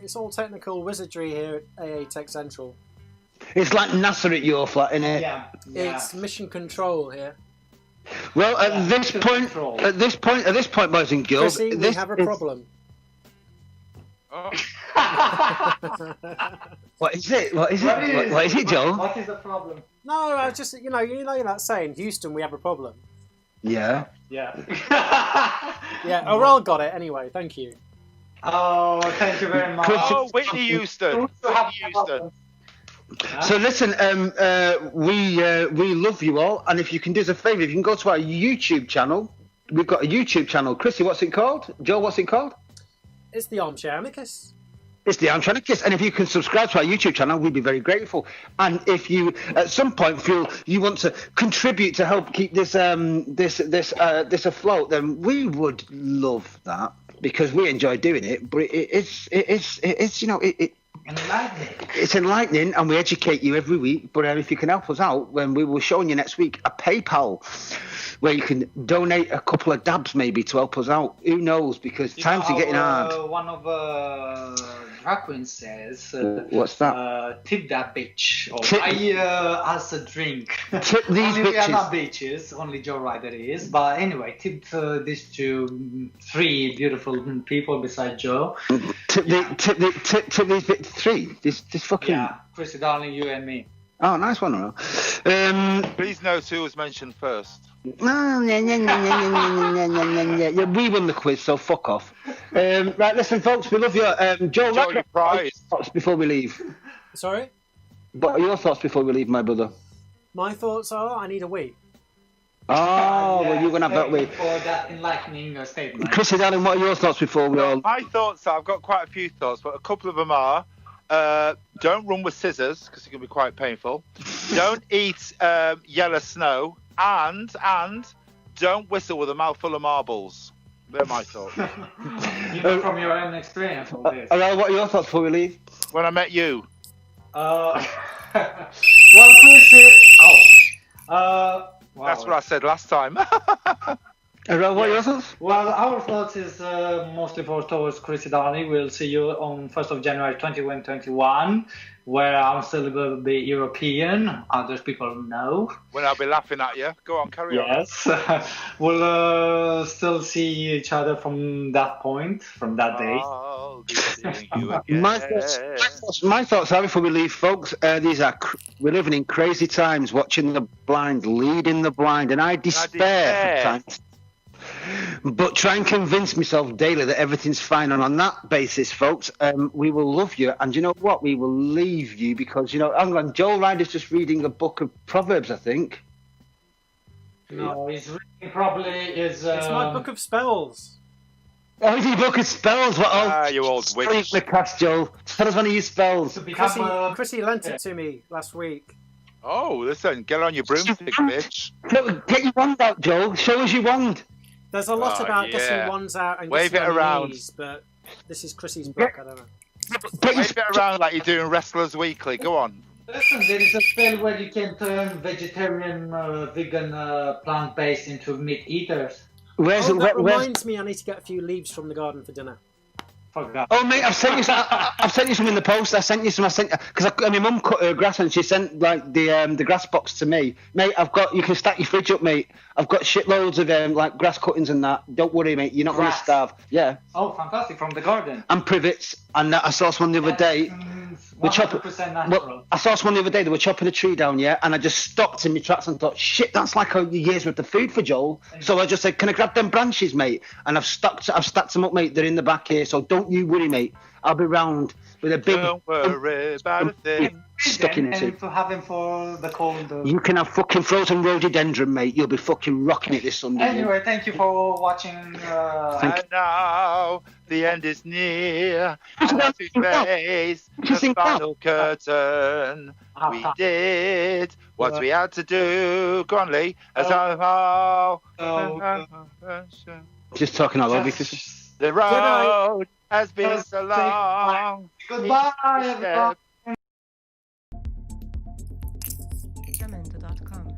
wizardry here at AA Tech Central. It's like NASA at your flat, isn't it? Yeah. It's mission control here. Well, at this point, boys and girls, Chrissy, we have a problem. What is it? What is it, Joe? What is the problem? No, I just you know that saying, Houston, we have a problem. Yeah. Yeah. Yeah, Aurel got it anyway. Thank you. Oh, thank you very much. Oh, Whitney Houston. So listen, we love you all, and if you can do us a favour, if you can go to our YouTube channel, we've got a YouTube channel. Chrissy, what's it called? Joe, what's it called? It's the Armchair Anarchists. It's the Armchair Anarchists, and if you can subscribe to our YouTube channel, we'd be very grateful. And if you, at some point, feel you want to contribute to help keep this afloat, then we would love that because we enjoy doing it. But it's It's enlightening, and we educate you every week. But if you can help us out, when we will show you next week a PayPal where you can donate a couple of dabs maybe to help us out. Who knows? Because times are getting hard. One of drag queens says, "What's that? Tip that bitch." Or Tip- as a drink. Tip these only we are bitches. not bitches. Only Joe Ryder is. But anyway, tip this to 3 beautiful people besides Joe. Tip these bit 3. This fucking. Yeah, Chrissy, darling, you and me. Oh, nice one, Earl. Please note who was mentioned first. Yeah, we won the quiz, so fuck off. Right, listen, folks, we love you. Joe, Enjoy your prize. thoughts before we leave. Sorry? What are your thoughts before we leave, my brother? My thoughts are I need a wee. Oh, well, you're going to have that way. For that enlightening statement. Chrissy, darling, what are your thoughts before we all... My thoughts are, I've got quite a few thoughts, but a couple of them are, don't run with scissors, because it can be quite painful. Don't eat yellow snow, and don't whistle with a mouthful of marbles. They're my thoughts. You know from your own experience all this. What are your thoughts before we leave? When I met you. Well, Chrissy... Wow. That's what I said last time. What are your thoughts? Well, our thoughts is mostly towards Chrissy Darling. We'll see you on 1st of January 2021, where I'll still be European. Other people know. When I'll be laughing at you. Go on, carry on. Yes. We'll still see each other from that point, from that day. I'll be seeing you again. My thoughts are, before we leave, folks, we're living in crazy times, watching the blind, leading the blind, and I despair from times. But try and convince myself daily that everything's fine. And on that basis, folks, we will love you. And you know what? We will leave you because, hang on, Joel Ryder's just reading a book of Proverbs, I think. No, he's reading probably is... It's my book of spells. Oh, is he book of spells? What you old witch. Tell us the cast, Joel. Tell us one of your spells. Chrissy lent it to me last week. Oh, listen, get on your broomstick, bitch. Get your wand out, Joel. Show us your wand. There's a lot about getting wands out and wave getting it on around. Knees, but this is Chrissy's book. I don't know. Wave it around like you're doing Wrestlers Weekly. Go on. Listen, there is a spell where you can turn vegetarian, vegan, plant-based into meat eaters. That reminds me, I need to get a few leaves from the garden for dinner. Oh mate, I've sent you some in the post. Because my mum cut her grass and she sent like the grass box to me. Mate, you can stack your fridge up, mate. I've got shitloads of like grass cuttings and that. Don't worry, mate. You're not going to starve. Yeah. Oh, fantastic! From the garden. And privets. And I saw one the other day. 100% natural. Well, I saw one the other day. They were chopping a tree down, yeah, and I just stopped in my tracks and thought, shit, that's like a year's worth of food for Joel. So I just said, can I grab them branches, mate? And I've stacked them up, mate. They're in the back here, so don't you worry, mate. I'll be round with a big. Don't worry about a thing. Stuck in it. And to have him for the cold. You can have fucking frozen rhododendron, mate. You'll be fucking rocking it this Sunday. Anyway, thank you for watching. And now the end is near. As we face the final curtain, we did what we had to do. Go on, Lee. Just talking all over you. The road has been so long. Goodbye, everyone. Jamendo.com.